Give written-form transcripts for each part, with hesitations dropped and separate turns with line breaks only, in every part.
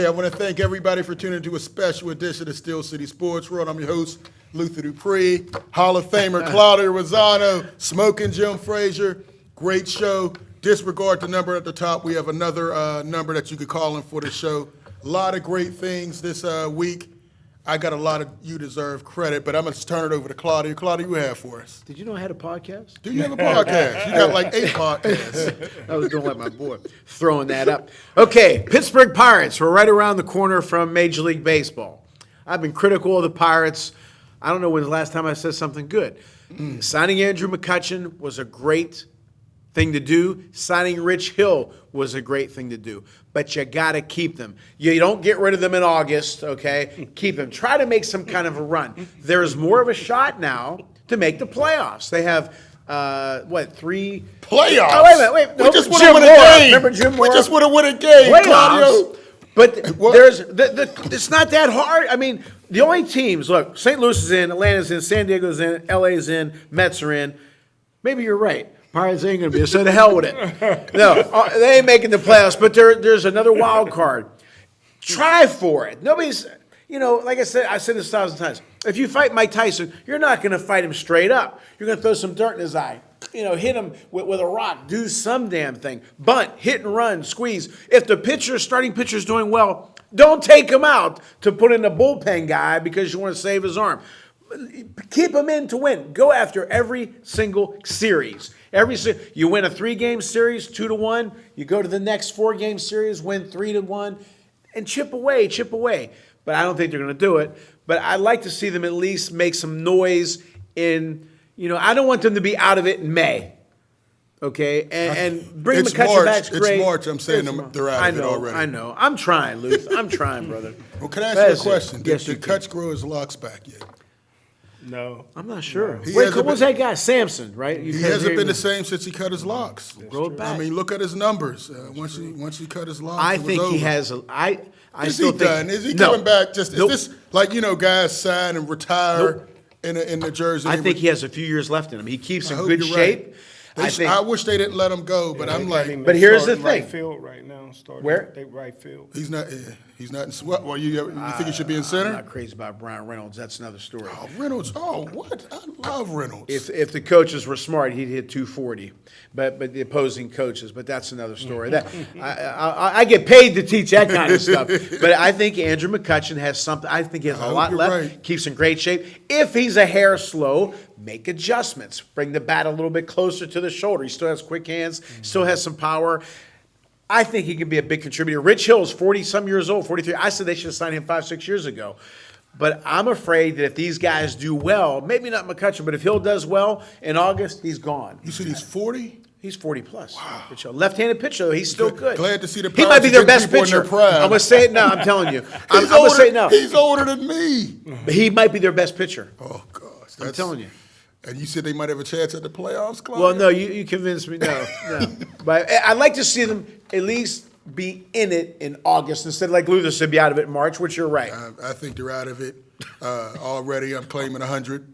I want to thank everybody for tuning to a special edition of Steel City Sports World. I'm your host, Luther Dupree, Hall of Famer Claudio Rosano, Smoking Jim Frazier. Great show. Disregard the number at the top. We have another number that you could call in for the show. A lot of great things this week. I got a lot of you deserve credit, but I'm going to turn it over to Claudia. Claudia, you have for us.
Did you know I had a podcast?
Do you have a podcast? You got like 8 podcasts.
I was doing like my boy, throwing that up. Okay, Pittsburgh Pirates. We're right around the corner from Major League Baseball. I've been critical of the Pirates. I don't know when the last time I said something good. Signing Andrew McCutchen was a great thing to do. Signing Rich Hill was a great thing to do. But you got to keep them. You don't get rid of them in August, okay? Keep them. Try to make some kind of a run. There's more of a shot now to make the playoffs. They have, 3
Playoffs?
Oh, wait a minute. Wait.
We
No,
just want
Jim
to win a
Moore.
game.
Remember Jim Moore?
We just want to win a game, Claudio.
Playoffs. But there's it's not that hard. I mean, the only teams, look, St. Louis is in, Atlanta's in, San Diego's in, LA's in, Mets are in. Maybe you're right. Pirates ain't going to be, so to hell with it. No, they ain't making the playoffs, but there's another wild card. Try for it. Nobody's, like I said this 1,000 times. If you fight Mike Tyson, you're not going to fight him straight up. You're going to throw some dirt in his eye. Hit him with a rock. Do some damn thing. Bunt, hit and run, squeeze. If the starting pitcher's doing well, don't take him out to put in a bullpen guy because you want to save his arm. Keep him in to win. Go after every single series. You win a 3-game series, 2-1. You go to the next 4-game series, win 3-1, and chip away. But I don't think they're going to do it. But I'd like to see them at least make some noise in. I don't want them to be out of it in May. Okay, and bring McCutchen back. Great.
It's March. I'm saying they're out of it already.
I know. I'm trying, Luth. I'm trying, brother.
Well, can I ask you a question?
Yes,
Did Kutch grow his locks back yet?
No.
I'm not sure.
No.
Wait, what was that guy? Samson, right?
He hasn't been the same since he cut his locks.
Grow it back.
I mean, look at his numbers. Once he cut his locks,
I think he has. I
is
still
he
think.
done? Is he
No.
coming back? Is
Nope.
this like guys sign and retire in the jersey?
I think he has a few years left in him. He keeps
I
in
hope
good
you're
shape.
right. I wish they didn't let him go, but I'm like,
But here's the thing.
Right field right now.
Where?
They right field.
he's not. He's not in. Well, you think he should be in center?
I'm not crazy about Brian Reynolds. That's another story.
Oh, Reynolds. Oh, what? I love Reynolds.
If the coaches were smart, he'd hit 240. But the opposing coaches. But that's another story. I get paid to teach that kind of stuff. But I think Andrew McCutchen has something. I think he has a lot
you're
left.
right.
Keeps in great shape. If he's a hair slow, make adjustments. Bring the bat a little bit closer to the shoulder. He still has quick hands. Still has some power. I think he can be a big contributor. Rich Hill is 40-some years old, 43. I said they should have signed him 5-6 years ago. But I'm afraid that if these guys do well, maybe not McCutchen, but if Hill does well in August, he's gone.
You said he's 40.
He's 40-plus. Wow. Left-handed pitcher, though. He's still good.
Glad to see the
He might be
Pirates
their
getting
best
people in
pitcher.
their prime.
I'm going to say it now. I'm telling you. I'm going to say it now.
He's older than me.
He might be their best pitcher.
Oh gosh,
I'm telling you.
And you said they might have a chance at the playoffs, Claudia?
Well, no, you convinced me. No. But I'd like to see them at least be in it in August instead of like Luther said, be out of it in March, which you're right.
I think they're out of it already. I'm claiming 100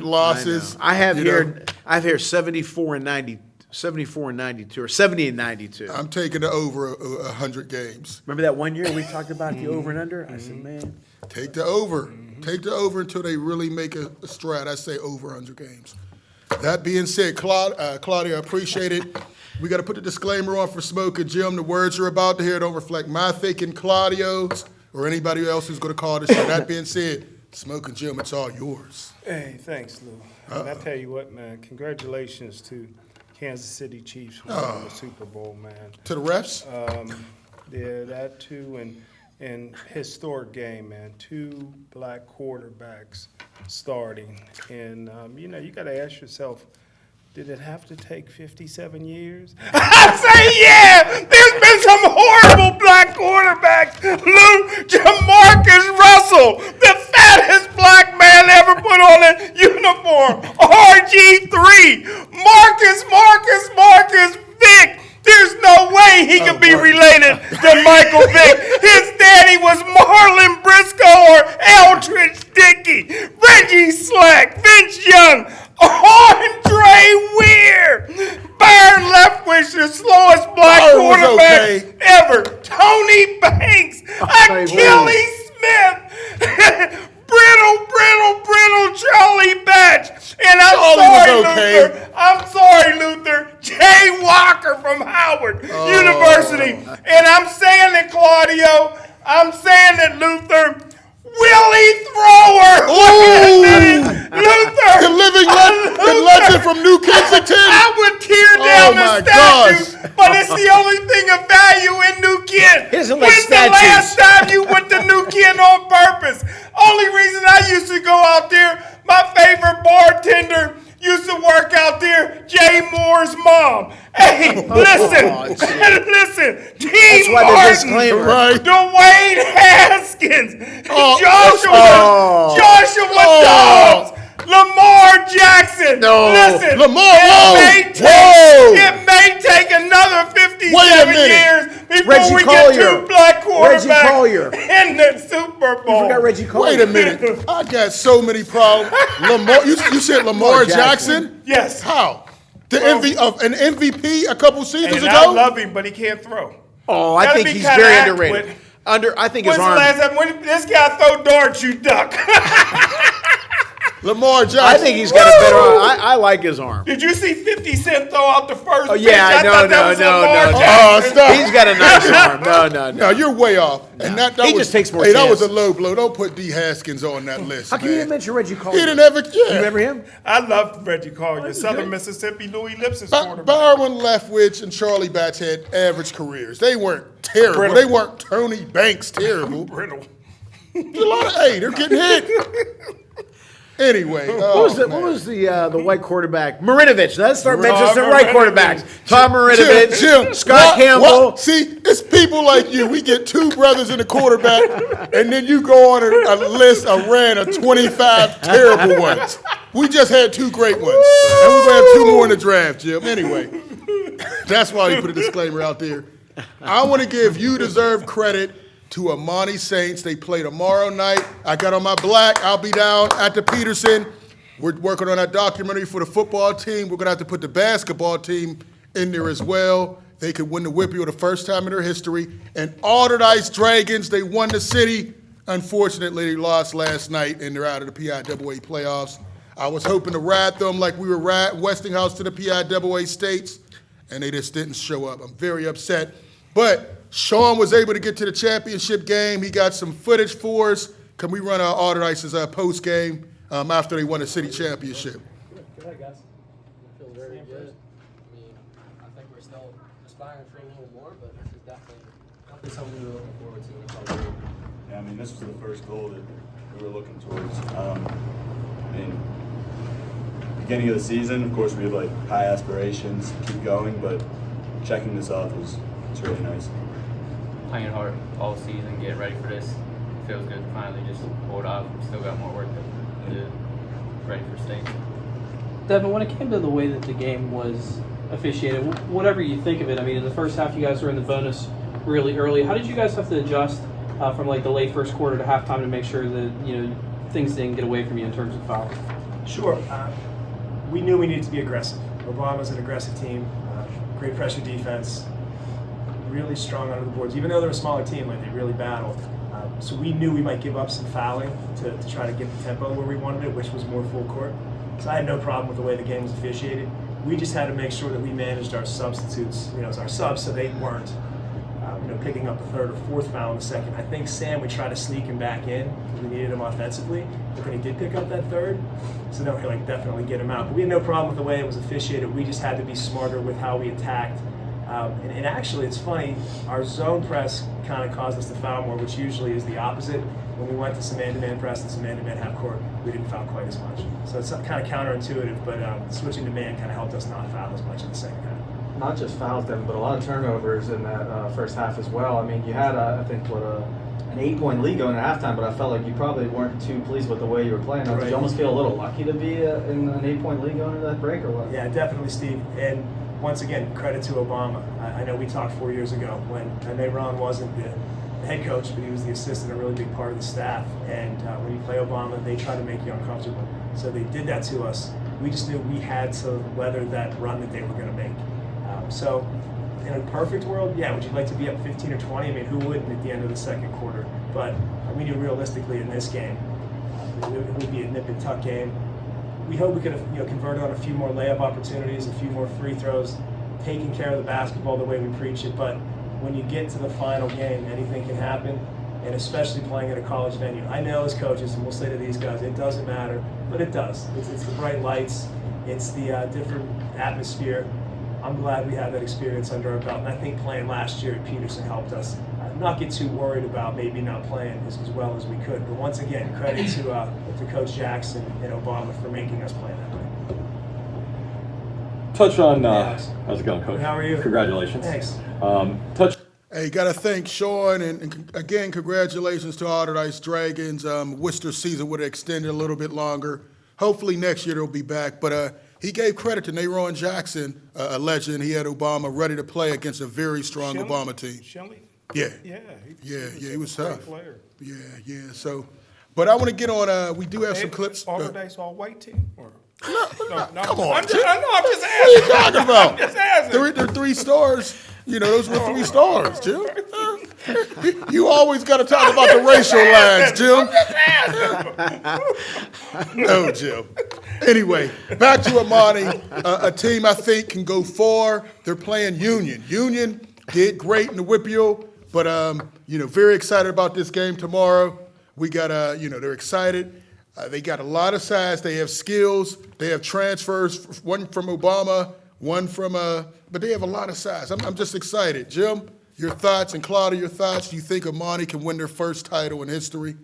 losses.
I have here 74 and 92, or 70 and 92.
I'm taking the over 100 games.
Remember that one year we talked about the over and under? I said, man.
Take the over. Take the over until they really make a stride. I say over 100 games. That being said, Claudia, I appreciate it. We got to put the disclaimer on for Smoke and Jim. The words you're about to hear don't reflect my thinking, Claudio's, or anybody else who's going to call the show. That being said, Smoke and Jim, it's all yours.
Hey, thanks, Lou. And I tell you what, man, congratulations to Kansas City Chiefs for winning the Super Bowl, man.
To the refs?
Yeah, that too, and historic game, man. 2 black quarterbacks starting, and you got to ask yourself, did it have to take 57 years? I say, yeah! There's been some horrible black quarterbacks. Lou, Jamarcus Russell, the fattest black man ever put on a uniform. RG3, Marcus Vick. There's no way he could be related to Michael Vick. His daddy was Marlon Briscoe or Eldridge Dickey, Reggie Slack, Vince Young, Andre Weir, Byron Leftwich, the slowest black quarterback ever, Tony Banks, Kelly Smith. Brittle Charlie Batch. And I'm
Charlie was
sorry,
okay.
Luther. I'm sorry, Luther. Jay Walker from Howard University. And I'm saying it, Claudio. I'm saying it, Luther. Willie Thrower. Luther.
The living legend from New Kensington.
I would tear down
my
the statue, but it's the only thing of value in New Kent.
He doesn't like
When's the last
statues.
time you went to New Kent on purpose? Only reason I used to go out there, my favorite bartender used to work out there, Jay Moore's mom. Hey, listen, listen. Team
That's why the
Martin,
disclaimer.
Right.
Dwayne Haskins,
Oh,
Joshua Dobbs, Lamar Jackson.
No.
Listen,
Lamar, whoa.
it may take another 57
Wait a minute.
years before
Reggie
we
Collier.
get two black
Reggie Collier.
quarterbacks in the Super Bowl.
We got Reggie Collier.
Wait a minute. I got so many problems. Lamar, you said Lamar Jackson?
Yes.
How? The an MVP a couple seasons
And
ago?
I love him, but he can't throw.
Oh, I
Gotta
think
be
he's
kinda
very
accurate.
underrated. I think his
When's the
arm.
last time when this guy throw darts, you duck?
Lamar Jackson.
I think he's got a better arm. I like his arm.
Did you see 50 Cent throw out the first pitch?
Yeah,
I thought that was Lamar
Oh,
Jackson.
stop.
He's got a nice arm. No.
No, you're way off. And that
He
was,
just takes more
Hey, that was a
chances.
low blow. Don't put D. Haskins on that list.
How can you
man.
mention Reggie Collier?
He didn't ever. Yeah.
You remember him?
I love Reggie Collier, Southern Mississippi, Louis Lipson's quarterback.
Byron Leftwich and Charlie Batch had average careers. They weren't terrible.
Brittle.
They weren't Tony Banks terrible.
Brittle.
A lot of they're getting hit. Anyway,
What was the white quarterback? Marinovich. Let's start mentioning some right
Marinovich.
quarterbacks. Tom Marinovich,
Jim,
Scott Campbell.
See, it's people like you. We get two brothers in the quarterback, and then you go on a list, a rant of 25 terrible ones. We just had two great ones, and we're going to have two more in the draft, Jim. Anyway, that's why we put a disclaimer out there. I want to give you deserved credit to Amani Saints. They play tomorrow night. I got on my black. I'll be down at the Peterson. We're working on that documentary for the football team. We're going to have to put the basketball team in there as well. They could win the Whippy for the first time in their history. And Alderdice Dragons, they won the city. Unfortunately, they lost last night, and they're out of the PIAA playoffs. I was hoping to ride them like we were Westinghouse to the PIAA states, and they just didn't show up. I'm very upset. But Sean was able to get to the championship game. He got some footage for us. Can we run our Alderdice's post game after they won the city championship?
Good, guys. I feel very good. I mean, I think we're still aspiring for a little more, but this is definitely something we were looking forward to. It's all great.
Yeah, I mean, this was the first goal that we were looking towards. Beginning of the season, of course, we had like high aspirations, keep going, but checking this off was really nice.
Playing hard all season, getting ready for this. Feels good to finally just pull it off. We still got more work to do. Ready for state.
Devin, when it came to the way that the game was officiated, whatever you think of it, I mean, in the first half, you guys were in the bonus really early. How did you guys have to adjust from like the late first quarter to halftime to make sure that things didn't get away from you in terms of fouls?
Sure. We knew we needed to be aggressive. Obama's an aggressive team, great pressure defense, really strong under the boards. Even though they're a smaller team, like they really battled. So we knew we might give up some fouling to try to get the tempo where we wanted it, which was more full court. So I had no problem with the way the game was officiated. We just had to make sure that we managed our substitutes, as our subs, so they weren't, picking up the third or fourth foul in the second. I think Sam would try to sneak him back in because we needed him offensively, but then he did pick up that third. So then we definitely get him out. But we had no problem with the way it was officiated. We just had to be smarter with how we attacked. And actually, it's funny, our zone press kind of caused us to foul more, which usually is the opposite. When we went to some man-to-man press and some man-to-man half court, we didn't foul quite as much. So it's kind of counterintuitive, but switching to man kind of helped us not foul as much in the second half.
Not just fouls, Devin, but a lot of turnovers in that first half as well. I mean, you had, I think, an 8-point lead going at halftime, but I felt like you probably weren't too pleased with the way you were playing. Did you almost feel a little lucky to be in an 8-point lead going into that break, or what?
Yeah, definitely, Steve. And once again, credit to Obama. I know we talked 4 years ago when Ron wasn't the head coach, but he was the assistant, a really big part of the staff. And when you play Obama, they try to make you uncomfortable. So they did that to us. We just knew we had to weather that run that they were going to make. So in a perfect world, yeah, would you like to be up 15 or 20? I mean, who wouldn't at the end of the second quarter? But we knew realistically in this game, it would be a nip and tuck game. We hope we could have converted on a few more layup opportunities, a few more free throws, taking care of the basketball the way we preach it. But when you get to the final game, anything can happen, and especially playing at a college venue. I know as coaches, and we'll say to these guys, it doesn't matter, but it does. It's the bright lights, it's the different atmosphere. I'm glad we had that experience under our belt, and I think playing last year at Peterson helped us not get too worried about maybe not playing as well as we could. But once again, credit to Coach Jackson and Obama for making us play that way.
Touch on, how's it going, Coach?
How are you?
Congratulations.
Thanks.
Touch
Hey, got to thank Sean, and again, congratulations to Alderdice Dragons. Worcester season would have extended a little bit longer. Hopefully next year they'll be back. But he gave credit to Nayron Jackson, a legend. He had Obama ready to play against a very strong Obama team.
Shelly?
Yeah.
Yeah.
He was
a great
tough.
player.
Yeah. So, but I want to get on. We do have some clips.
Alderdice all-white team? Or? No,
Come on,
I'm
Jim.
just
What are you
asking.
talking about?
I'm just asking.
They're 3 stars. Those were 3 stars, Jim. You always got to talk about the racial lines, Jim. No, Jim. Anyway, back to Amani, a team I think can go far. They're playing Union. Union did great in the Whippeal, but very excited about this game tomorrow. We got they're excited. They got a lot of size. They have skills. They have transfers. One from Obama, one from but they have a lot of size. I'm just excited. Jim, your thoughts, and Claudia, your thoughts. Do you think Amani can win their first title in history?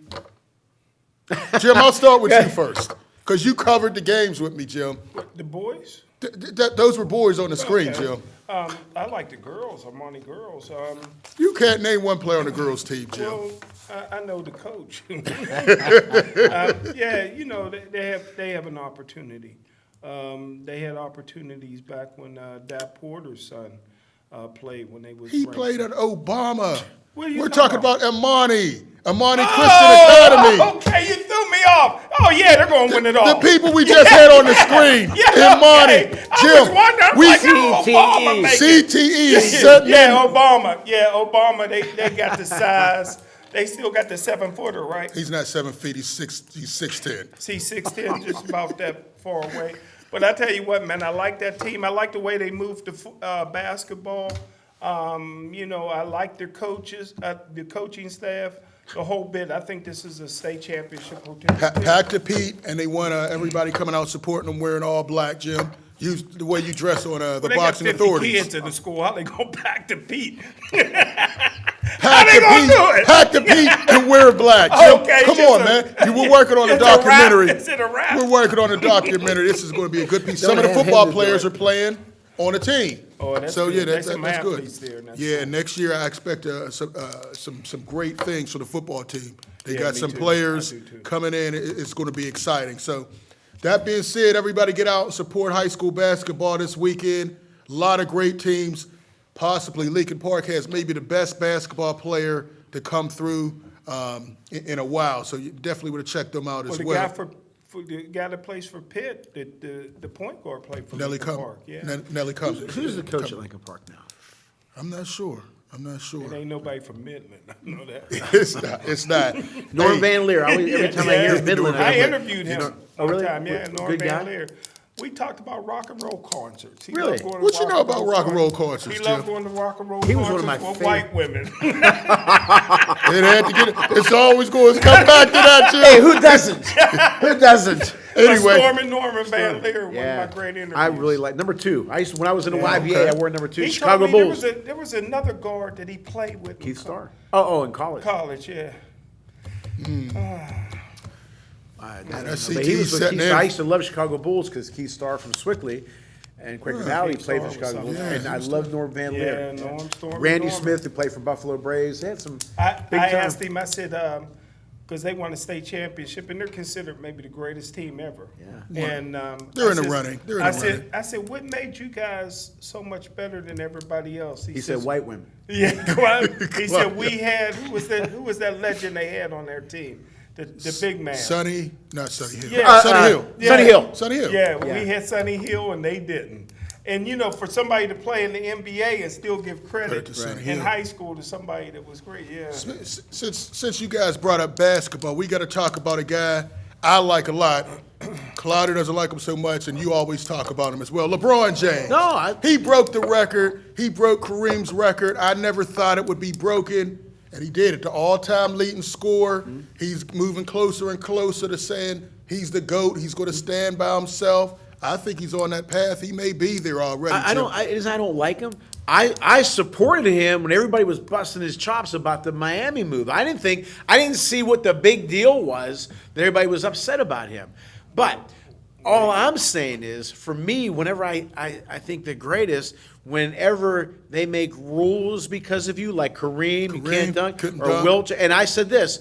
Jim, I'll start with you first, because you covered the games with me, Jim.
The boys?
Those were boys on the screen,
Okay.
Jim.
I like the girls, Armani girls.
You can't name one player on the girls' team, Jim.
Well, I know the coach. They have an opportunity. They had opportunities back when Dap Porter's son played when they was.
He
ranked.
played at Obama.
What are you
We're
talking
talking about Amani Christian Academy.
Okay, you threw me off. Oh yeah, they're gonna win it all.
The people we just had on the screen. Amani,
Okay. I was
Jim,
wondering,
we
like, how Obama make it?
CTE is setting
Yeah,
in.
Obama. Yeah, Obama. They got the size. They still got the 7-footer, right?
He's not 7 feet. He's 6'10".
See, 6'10", just about that far away. But I tell you what, man, I like that team. I like the way they move the basketball. I like their coaches, the coaching staff, the whole bit. I think this is a state championship potential.
Pack to Pete, and they want everybody coming out supporting them wearing all black, Jim. Use the way you dress on the
Well, they
boxing
got 50
authorities.
kids in the school. How they go back to Pete?
Pack
they
to
gonna
Pete,
do it?
Pack to Pete and wear black. Jim,
Okay,
come
just
on, man. We're working on a
it's a wrap.
documentary.
Is it a wrap?
We're working on a documentary. This is going to be a good piece. Some of the
have him
football
to do
players
it.
are playing on the team.
Oh, that's
so
good.
yeah,
There's
that's
some
good.
athletes there, and that's
Yeah,
cool.
next year I expect some great things for the football team. They
Yeah,
got
me
some
too.
players
I do too.
coming in. It's going to be exciting. So that being said, everybody get out and support high school basketball this weekend. A lot of great teams. Possibly Lincoln Park has maybe the best basketball player to come through in a while. So you definitely would have checked them out
Well,
as
the
well.
guy for the guy that plays for Pitt, the point guard played for
Nelly
Lincoln
Cummings.
Park. Yeah,
Nelly Cummings.
Who's the coach at Lincoln Park now?
I'm not sure.
it ain't nobody from Midland. I know that.
It's not.
Norm
Hey,
Van Leer. Every time I hear Midland,
I
I'm like,
interviewed him one
really?
time. Yeah, Norm
Good
Van
guy?
Leer. We talked about rock and roll concerts. He
Really?
loved going to
What you know about rock and roll concerts,
He loved
Jim?
going to rock and roll
He was
concerts
one of my
with
favorite-
white women.
It had to get. It's always going to come back to that, Jim.
hey, who doesn't? Who doesn't?
Anyway,
Norman Van Leer, one of my great interviews.
I really like number 2. When I was in the YBA,
okay.
I wore number 2.
He
Chicago
told me
Bulls.
there was another guard that he played with.
Keith Starr. Oh, in college.
College, yeah.
that's
But he was with
setting
Keith.
in.
I used to love Chicago Bulls because Keith Starr from Swickley and Quaker Valley
Keith
played for
Starr was
Chicago Bulls.
something.
And I love Norm Van
Yeah,
Leer.
Norm Storm.
Randy
Norman.
Smith, who played for Buffalo Braves. They had some
I
big time.
asked him, I said, because they won a state championship, and they're considered maybe the greatest team ever.
Yeah.
And
They're
I
in the
said-
running. They're in
I
the
said,
running.
I said, what made you guys so much better than everybody else?
He said white women.
Yeah, he said we had who was that legend they had on their team, the big man.
Not Sonny Hill.
Yeah.
Sonny Hill.
Yeah.
Sonny Hill.
Sonny Hill.
Yeah,
Yeah.
we had Sonny Hill and they didn't. And for somebody to play in the NBA and still give credit
Right.
in high school to somebody that was great, yeah.
Since you guys brought up basketball, we got to talk about a guy I like a lot. Claudia doesn't like him so much, and you always talk about him as well. LeBron James. He broke the record. He broke Kareem's record. I never thought it would be broken, and he did it. The all-time leading scorer. He's moving closer and closer to saying he's the GOAT. He's going to stand by himself. I think he's on that path. He may be there already.
I don't like him. I supported him when everybody was busting his chops about the Miami move. I didn't see what the big deal was that everybody was upset about him. But all I'm saying is, for me, whenever I think the greatest, whenever they make rules because of you, like Kareem you can't dunk,
couldn't
or
dunk.
Wilt, and I said this,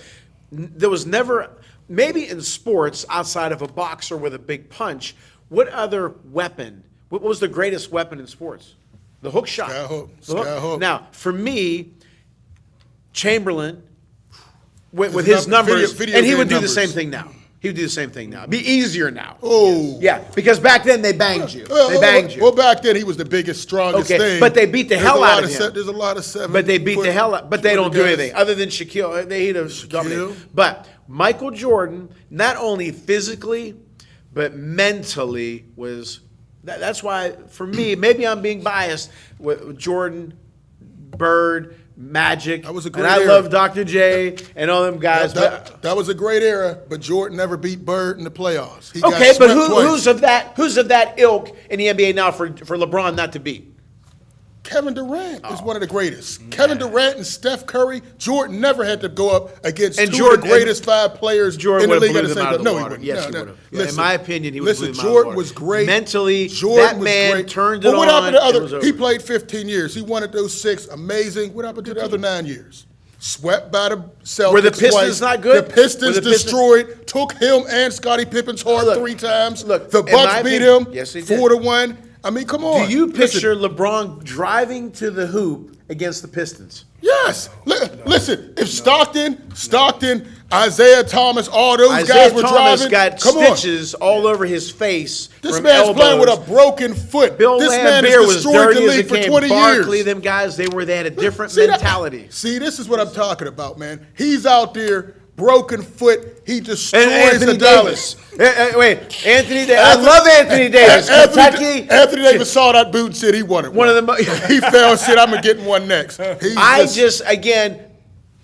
there was never, maybe in sports outside of a boxer with a big punch, what other weapon, what was the greatest weapon in sports? The hook shot.
Skyhook.
Now, for me, Chamberlain, with his numbers,
video
and he
game
would do the
numbers.
same thing now. He would do the same thing now. It'd be easier now.
Oh.
Yeah, because back then they banged you. They banged you.
Well, back then he was the biggest, strongest
Okay,
thing.
but they beat the hell out of him.
There's a lot of 7.
But they beat the hell out. But they don't do
guys.
anything other than Shaquille. He'd have dominated. But Michael Jordan, not only physically, but mentally was. That's why, for me, maybe I'm being biased with Jordan, Bird, Magic.
That was a great
and I
era.
love Dr. J and all them guys.
That was a great era, but Jordan never beat Bird in the playoffs. He
Okay,
got
but
swept twice.
who's of that ilk in the NBA now for LeBron not to beat?
Kevin Durant is one of the greatest. Kevin Durant and Steph Curry, Jordan never had to go up against
And
two
Jordan-
of the greatest 5 players
Jordan
in the
would have
league at
blew
the
them
same
out of
time.
the
No, he
water.
wouldn't.
Yes,
No,
he
no.
would have. Yeah, in my opinion, he would have blew
Listen,
them out of the
Jordan
water.
was great.
Mentally,
Jordan
that
was
man
great.
turned it
But what happened to
on,
other?
it was over.
He played 15 years. He wanted those 6. Amazing. What happened to the other 9 years? Swept by the Celtics.
Were the Pistons
twice.
not good?
The Pistons
Were the Pistons-
destroyed. Took him and Scottie Pippen's heart
Look,
3 times.
look,
The
in
Bucks
my
beat
opinion-
him
yes, they did.
4-1. I mean, come on.
Do you
Listen,
picture LeBron driving to the hoop against the Pistons?
Yes. Listen, if Stockton, Isaiah Thomas, all those
Isaiah
guys were
Thomas
driving,
got
come on.
stitches all over his face.
This
from
man's
elbows.
playing with a broken foot.
Bill
This man
Laimbeer
has
was
destroyed
dirty
the
as
league
it
for
came.
20
Barkley,
years.
them guys, they had a different
See that?
mentality.
See, this is what I'm talking about, man. He's out there, broken foot. He destroys
And Anthony
the Dallas.
Davis. Wait, Anthony Davis. I love Anthony Davis. Kentucky.
Anthony Davis saw that boot and said he wanted
One
one.
of the
He fell and said, I'm going to get one next.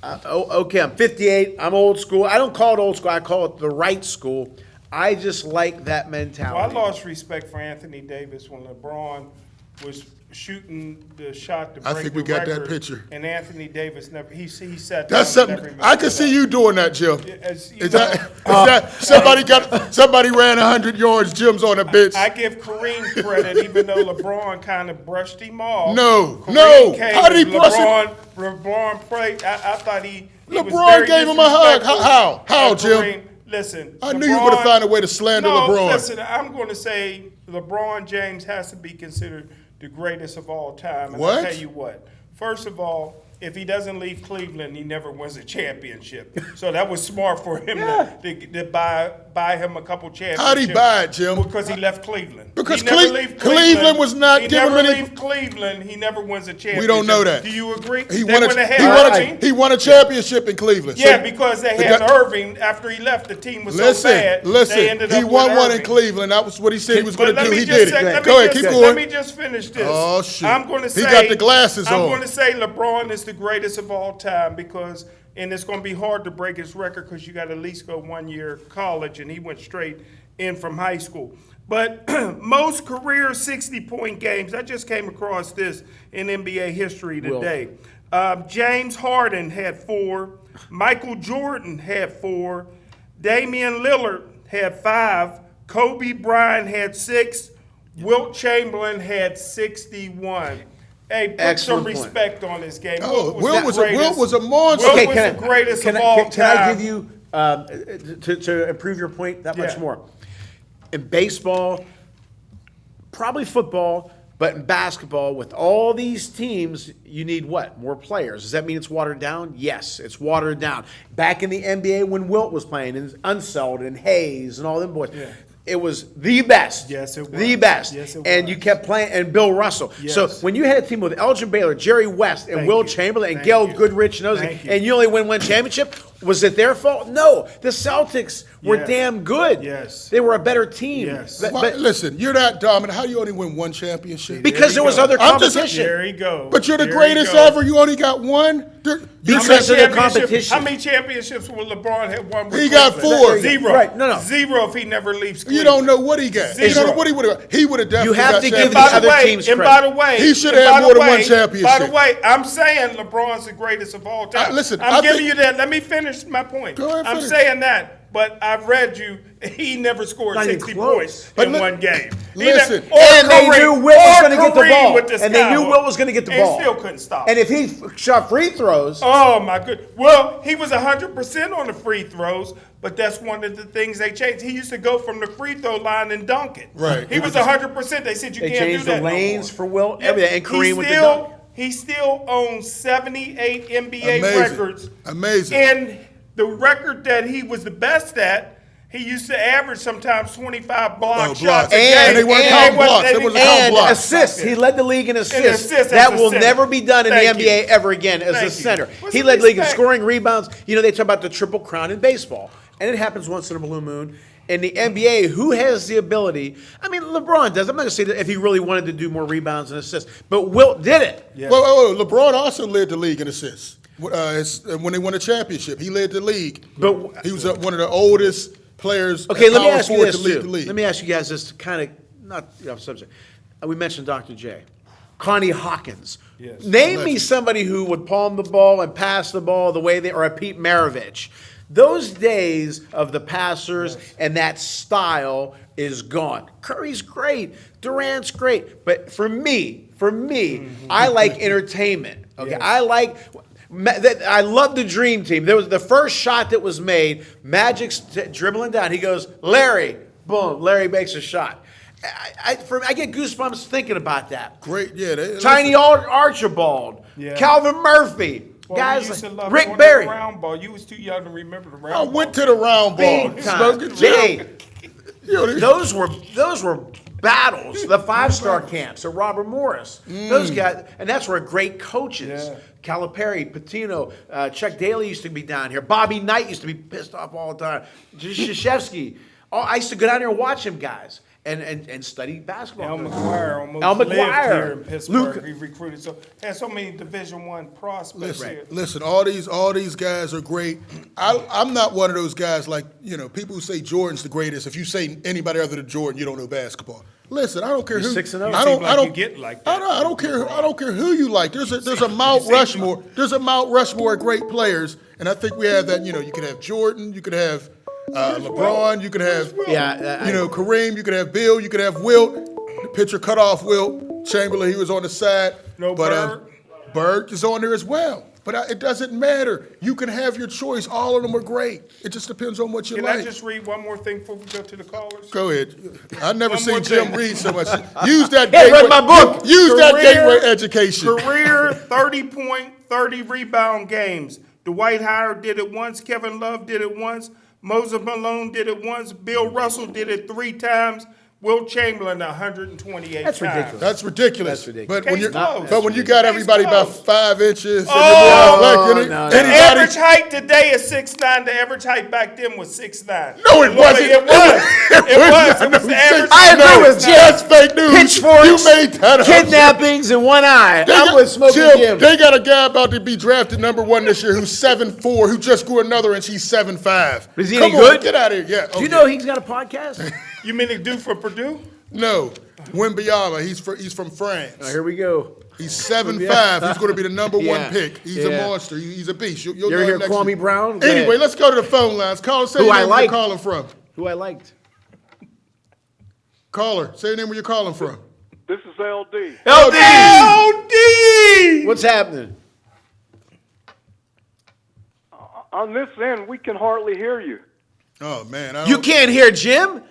Okay, I'm 58. I'm old school. I don't call it old school. I call it the right school. I just like that mentality.
Well, I lost respect for Anthony Davis when LeBron was shooting the shot to break
I think we
the
got that
record,
picture.
And Anthony Davis never he sat down.
That's
and
something.
never
I
even
can
stood
see
up.
you doing that, Jim.
As you
Is
know,
that somebody ran 100 yards? Jim's on a bench.
I give Kareem credit, even though LeBron kind of brushed him off.
No,
Kareem
no.
came
How did he
and
brush him?
LeBron played. I thought he was
LeBron
very
gave him a hug.
disrespectful
How,
of
Jim?
Kareem. Listen,
I knew you were going to find a way to slander
no,
LeBron.
Listen, I'm going to say LeBron James has to be considered the greatest of all time. And
What?
I'll tell you what. First of all, if he doesn't leave Cleveland, he never wins a championship. So that was smart for him to buy him a couple championships.
How'd he buy it, Jim?
Because he left Cleveland.
Because
He never
Cle-
leave
Cleveland was not
he
giving
never
him any-
leave Cleveland. He never wins a championship.
We don't know that.
Do you agree?
He
They
won,
went ahead Irving.
he won a championship in Cleveland.
Yeah,
So-
because they
the
had
guy-
Irving. After he left, the team was so bad. they ended
he
up
won
with
one in
Irving.
Cleveland. That was what he said he was going
But
to
let
do.
me
He
just
did
say-
it.
let
Go
me
ahead,
just-
keep
Let
going.
me just finish this.
Oh, shoot.
I'm going to
He
say
got the glasses
I'm
on.
going to say LeBron is the greatest of all time because, and it's going to be hard to break his record because you got to at least go 1 year college, and he went straight in from high school. But most career 60-point games, I just came across this in NBA history today. James Harden had 4. Michael Jordan had 4. Damian Lillard had 5. Kobe Bryant had 6. Wilt Chamberlain had 61. Hey, put
Excellent
some
point.
respect on this game.
Oh,
Wilt was the greatest.
Wilt was a monster.
Wilt
Okay,
was
can
the greatest
can
of
I,
all
can, can I
time.
give you to improve your point that much
Yeah.
more? In baseball, probably football, but in basketball, with all these teams, you need what? More players. Does that mean it's watered down? Yes, it's watered down. Back in the NBA when Wilt was playing, and Unseld and Hayes and all them boys. It was the best.
Yes, it
The
was.
best.
Yes, it
and
was.
you kept playing, and Bill Russell. So
Yes.
when you had a team with Elgin Baylor, Jerry West, and
Thank
Will
you.
Chamberlain, and
Thank
Gail
you.
Goodrich, and those,
Thank you.
and you only win one championship, was it their fault? No. The Celtics were
Yes.
damn good.
Yes.
They were a better team.
Yes.
But
Listen, you're that dominant. How do you only win one championship?
because there was other
I'm just-
competition.
There you go.
But you're the
There you
greatest
go.
ever. You only got one.
Because of the
championships-
competition.
How many championships will LeBron have won with
He got
Cleveland?
4.
Zero.
Right, no.
Zero if he never leaves Cleveland.
You don't know what he got. You don't know
Zero.
what he would have. He would have definitely.
You have
got
to give
And
the
by
championship.
the
other
way,
teams
and
credit.
by the way,
He should
and
have
by
more
the
than one
way-
championship.
By the way, I'm saying LeBron's the greatest of all time.
Listen,
I'm
I
giving
think-
you that. Let me finish my point.
Go ahead,
I'm
finish.
saying that, but I've read you. He never scored
Not even
60
close.
points
But
in
li-
one game. He
listen.
never- or
And they
Kareem-
knew Will was
or
going to get the
Kareem
ball.
with the
And they knew
Skyhook.
Will was going to get the ball.
And still couldn't stop.
And if he shot free throws,
Oh my good. Well, he was 100% on the free throws, but that's one of the things they changed. He used to go from the free throw line and dunk it.
Right.
He was 100%. They said you
they
can't do
changed
that
the
no
lanes
more.
for Will,
Yeah,
everything, and Kareem
he
with the
still-
dunk.
He still owns 78 NBA
Amazing.
records.
Amazing.
And the record that he was the best at, he used to average sometimes 25 block
Oh,
shots
blocks.
a game.
And they weren't counting blocks. They wasn't counting
And
blocks.
assists. He led the league in assists.
assists
That
as a
will
center.
never be done in
Thank
the NBA
you.
ever again as a
Thank you.
center.
What's
He
the
led the league in
respect?
scoring, rebounds. You know, they talk about the triple crown in baseball. And it happens once in a blue moon. In the NBA, who has the ability? I mean, LeBron does. I'm not going to say that if he really wanted to do more rebounds and assists, but Wilt did it.
Well, LeBron also led the league in assists when they won a championship. He led the league.
But-
he was one of the oldest players.
Okay,
at
let me
power
ask you
forward
this
to lead
too.
the league.
Let me ask you guys this to kind of not off subject. We mentioned Dr. J. Connie Hawkins.
Yes.
Name me somebody who would palm the ball and pass the ball the way they, or a Pete Maravich. Those days of the passers and that style is gone. Curry's great. Durant's great. But for me, I like entertainment. Okay, I like. I love the Dream Team. There was the first shot that was made. Magic's dribbling down. He goes, Larry, boom. Larry makes a shot. I get goosebumps thinking about that.
Great, yeah.
Tiny Archibald,
Yeah.
Calvin Murphy,
Well,
guys
we used to
like
love
Rick
going to
Barry.
the round ball. You was too young to remember the round
I
ball.
went to the round ball.
Big time.
Smoking Jim.
Hey,
You know,
those were battles. The 5-star camps. So Robert Morris, those guys, and that's where great coaches.
Yeah.
Calipari, Patino, Chuck Daly used to be down here. Bobby Knight used to be pissed off all the time. Krzyzewski. I used to go down there and watch him guys and study basketball.
Al McGuire almost
Al
lived
McGuire.
here in Pittsburgh.
Luke-
He recruited had so many Division I prospects here.
Listen, all these guys are great. I'm not one of those guys like, people who say Jordan's the greatest. If you say anybody other than Jordan, you don't know basketball. Listen, I don't care
You're
who.
6-0.
I don't.
You seem
I
like
don't
you get like
I
that.
don't care. I don't care who you like. There's a Mount Rushmore. There's a Mount Rushmore of great players, and I think we have that. You could have Jordan. You could have LeBron. You could have Kareem. You could have Bill. You could have Wilt. The pitcher cut off Wilt. Chamberlain. He was on the side.
No
but
Bird.
Bird is on there as well. But it doesn't matter. You can have your choice. All of them are great. It just depends on what you
Can
like.
I just read one more thing before we go to the callers?
Go ahead. I've never
One more
seen Jim
thing.
read so much. Use that
Hey,
gateway.
read my book.
Use that
Career-
gateway education.
Career 30-point, 30 rebound games. Dwight Howard did it once. Kevin Love did it once. Moses Malone did it once. Bill Russell did it 3 times. Will Chamberlain 128
That's
times.
ridiculous.
That's ridiculous.
That's ridiculous.
But when
Case closed.
you got everybody
Case
about
closed.
5 inches, and
Oh,
you're
no, no.
The
anybody.
average height today is 6'9". The average height back then was 6'9".
No, it wasn't.
It was. It was. It was the average.
I
height.
agree
No,
with Jim.
that's fake news.
Pitchforks,
You made that up.
kidnappings in one eye.
They
I'm
got-
with Smoking Jim.
They got a guy about to be drafted #1 this year who's 7'4", who just grew another inch. He's 7'5".
Is he
Come
any
on,
good?
get out of here. Yeah.
Do you know he's got a podcast?
You mean the dude for Purdue?
No. Wembanyama. He's from France.
Here we go.
He's 7'5". He's going to be the #1
Yeah.
pick. He's
Yeah.
a monster. He's a beast. You'll
You
know
ever
him
hear
next
Kwame
week.
Brown? Go
Anyway,
ahead.
let's go to the phone lines. Caller, say
Who
your
I
name where
like.
you're calling from.
Who I liked.
Caller, say your name where you're calling from.
This is LD.
LD!
What's happening?
On this end, we can hardly hear you.
Oh man,
You can't hear Jim?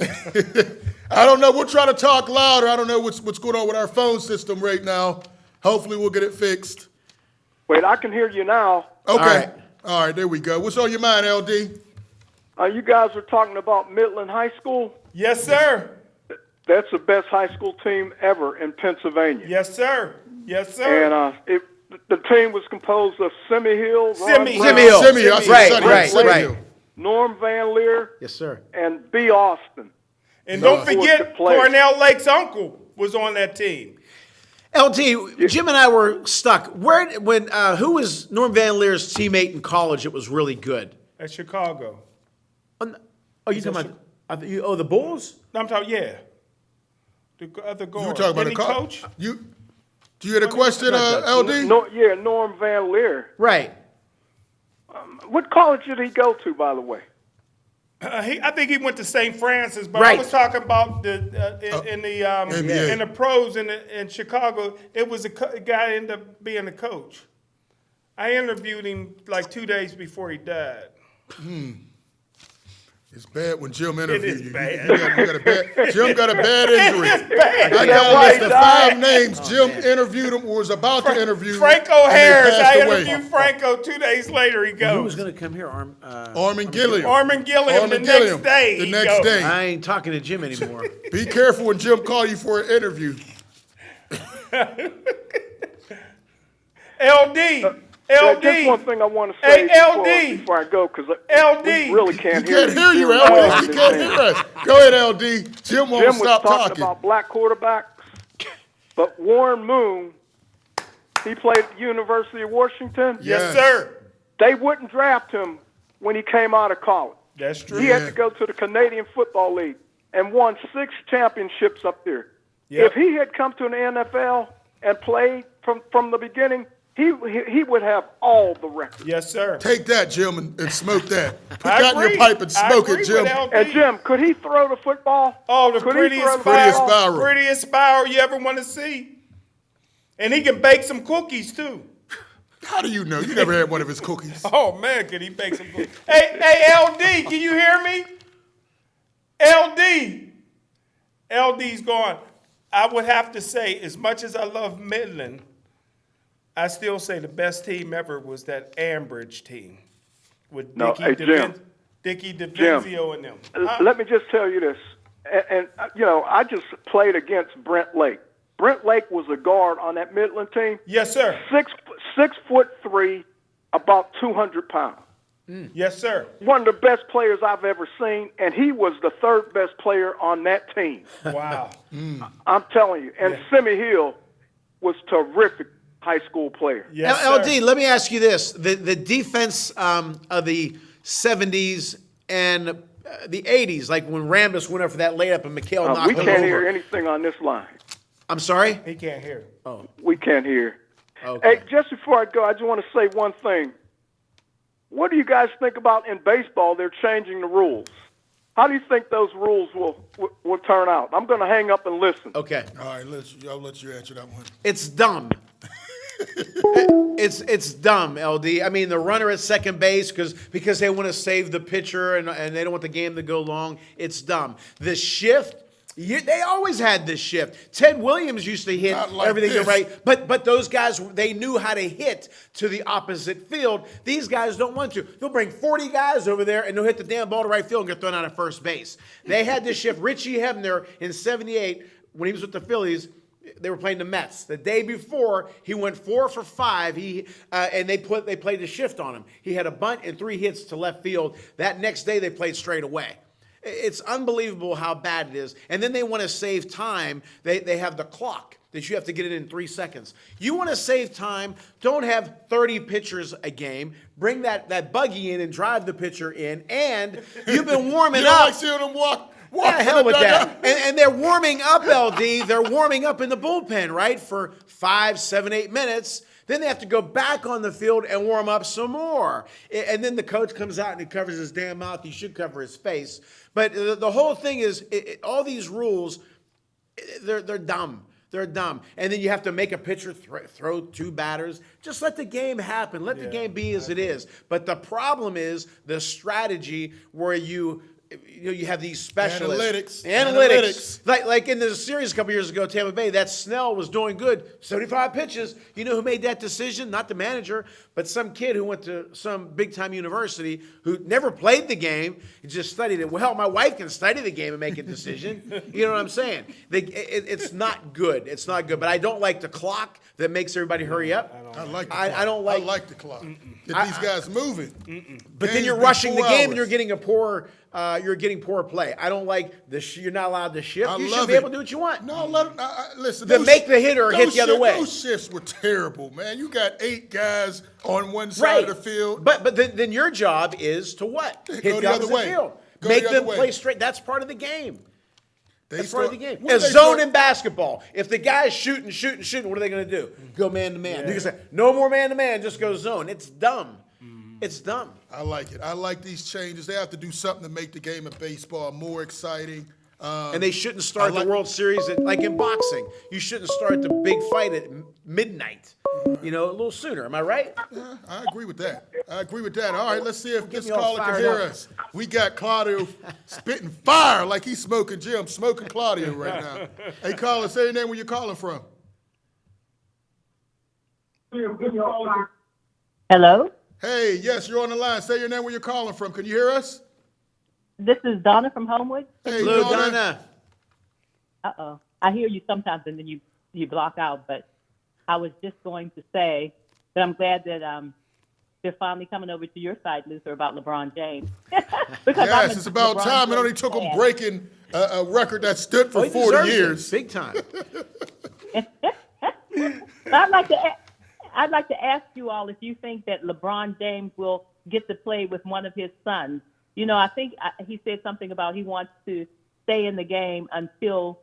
I don't know. We'll try to talk louder. I don't know what's going on with our phone system right now. Hopefully, we'll get it fixed.
Wait, I can hear you now.
Okay. All right, there we go. What's on your mind, LD?
You guys were talking about Midland High School.
Yes, sir.
That's the best high school team ever in Pennsylvania.
Yes, sir. Yes, sir.
And the team was composed of Simi Hill,
Simi
Ron
Hill.
Brown,
Simi, I said
Right,
Sonny,
right,
Sonny
right.
Hill.
Norm Van Leer,
Yes, sir.
and B. Austin.
And
No.
don't forget, Cornell Lake's uncle was on that team.
LD, Jim and I were stuck. Who was Norm Van Leer's teammate in college that was really good?
At Chicago.
Oh, you talking about the Bulls?
No, I'm talking, yeah. The other guard.
You were talking about
Didn't
the
he
coach?
coach?
Do you hear the question, LD?
Norm Van Leer.
Right.
What college did he go to, by the way?
I think he went to St. Francis, but I
Right.
was talking about in
NBA.
the pros in Chicago. It was a guy ended up being a coach. I interviewed him like 2 days before he died.
It's bad when Jim interviewed
is
you.
bad.
Jim got a bad injury. I
why
got
he
the
died?
5 names Jim interviewed him or was about to interview.
Franco
and they
Harris.
passed
I
away.
interviewed Franco 2 days later. He
Who
goes.
was going to come here?
Armin Gilliam.
Armin Gilliam the
Armin
next
Gilliam,
day.
The
he
next
goes.
day.
I ain't talking to Jim anymore.
Be careful when Jim call you for an interview.
LD.
Just one thing I want to say
Hey, LD.
before I go, because
LD.
we really
He
can't hear
can't hear you,
Jim
LD.
on
He
this
can't
thing.
hear us. Go ahead, LD. Jim won't
Jim was
stop
talking
talking.
about black quarterbacks, but Warren Moon, he played at the University of Washington.
Yes,
Yes.
sir.
They wouldn't draft him when he came out of college.
That's true.
He had to go to the Canadian Football League and won 6 championships up there.
Yep.
If he had come to an NFL and played from the beginning, he would have all the records.
Yes, sir.
Take that, Jim, and smoke that. Put
I
that in
agree.
your pipe and
I
smoke
agree
it, Jim.
with LD.
And Jim, could he throw the football?
Oh, the
Could he
prettiest
throw the
Prettiest
football?
spiral.
Prettiest spiral you ever want to see. And he can bake some cookies, too.
How do you know? You never had one of his cookies.
Oh, man, can he bake some cookies? Hey, LD, can you hear me? LD's gone. I would have to say, as much as I love Midland, I still say the best team ever was that Ambridge team with
No, hey, Jim.
Dickie DeVinzio and them.
Let me just tell you this, and I just played against Brent Lake. Brent Lake was a guard on that Midland team.
Yes, sir.
6'3", about 200 pounds.
Yes, sir.
One of the best players I've ever seen, and he was the 3rd best player on that team.
Wow.
I'm telling you. And Simi Hill was terrific high school player.
Yes,
LD,
sir.
let me ask you this: the defense of the '70s and the '80s, like when Rambis went up for that layup and McHale knocked
We
him
can't
over.
hear anything on this line.
I'm sorry.
He can't hear.
We can't hear.
Okay.
Hey, just before I go, I just want to say one thing. What do you guys think about in baseball? They're changing the rules. How do you think those rules will turn out? I'm going to hang up and listen.
Okay.
All right, I'll let you answer that one.
It's dumb. It's dumb, LD. I mean, the runner at second base because they want to save the pitcher and they don't want the game to go long. It's dumb. The shift. They always had this shift. Ted Williams used to hit
Not like
everything
this.
right, but those guys, they knew how to hit to the opposite field. These guys don't want to. They'll bring 40 guys over there and they'll hit the damn ball to right field and get thrown out of first base. They had this shift. Richie Hebner in '78, when he was with the Phillies, they were playing the Mets. The day before, he went 4 for 5. And they played the shift on him. He had a bunt and 3 hits to left field. That next day, they played straight away. It's unbelievable how bad it is. And then they want to save time. They have the clock that you have to get it in 3 seconds. You want to save time, don't have 30 pitchers a game. Bring that buggy in and drive the pitcher in. And you've been warming
You don't
up.
like seeing them walk
Yeah,
to
hell
the
with
dugout?
that. And they're warming up, LD. They're warming up in the bullpen, right, for 5, 7, 8 minutes. Then they have to go back on the field and warm up some more. And then the coach comes out and he covers his damn mouth. He should cover his face. But the whole thing is, all these rules, they're dumb. They're dumb. And then you have to make a pitcher throw 2 batters. Just let the game happen. Let the game be as it is. But the problem is the strategy where you you have these specialists.
Analytics.
Like in the series a couple years ago, Tampa Bay, that Snell was doing good, 75 pitches. You know who made that decision? Not the manager, but some kid who went to some big-time university who never played the game, he just studied it. Well, my wife can study the game and make a decision. You know what I'm saying? It's not good. It's not good. But I don't like the clock that makes everybody hurry up.
I like the clock.
I don't like.
I like the clock. Get these guys moving.
But then
Game's
you're
been
rushing the
4
game
hours.
and you're getting poor play. I don't like you're not allowed to shift.
I
You
love
should be
it.
able to do what you want.
No, let them, listen.
Then make the hitter hit the other way.
Those shifts were terrible, man. You got 8 guys on one side of the field.
But then your job is to what? Hit
Go the
the
other
opposite
way.
field.
Go
Make
the other
them
way.
play straight. That's part of the game. That's part of the game.
What
It's
they
zone
start-
in basketball. If the guy's shooting, what are they going to do? Go man to man. You can say, no more man to man, just go zone. It's dumb. It's dumb.
I like it. I like these changes. They have to do something to make the game of baseball more exciting.
And they shouldn't start
I like-
the World Series like in boxing. You shouldn't start the big fight at midnight. A little sooner. Am I right?
Yeah, I agree with that. All right, let's see if this
me all
caller can
fired
hear
up.
us. We got Claudio spitting fire like he's smoking Jim, smoking Claudio right now. Hey, caller, say your name, where you're calling from.
Hello,
Hey, yes, you're on the line. Say your name, where you're calling from. Can you hear us?
this is Donna from Homewood.
Hey,
Hello, Donna.
Uh-oh. I hear you sometimes and then you block out, but I was just going to say that I'm glad that they're finally coming over to your side, Luther, about LeBron James. Because
Yes, it's about time. It only took him breaking a record that stood for
He
40
deserves it.
years.
Big time.
I'd like to ask you all if you think that LeBron James will get to play with one of his sons. I think he said something about he wants to stay in the game until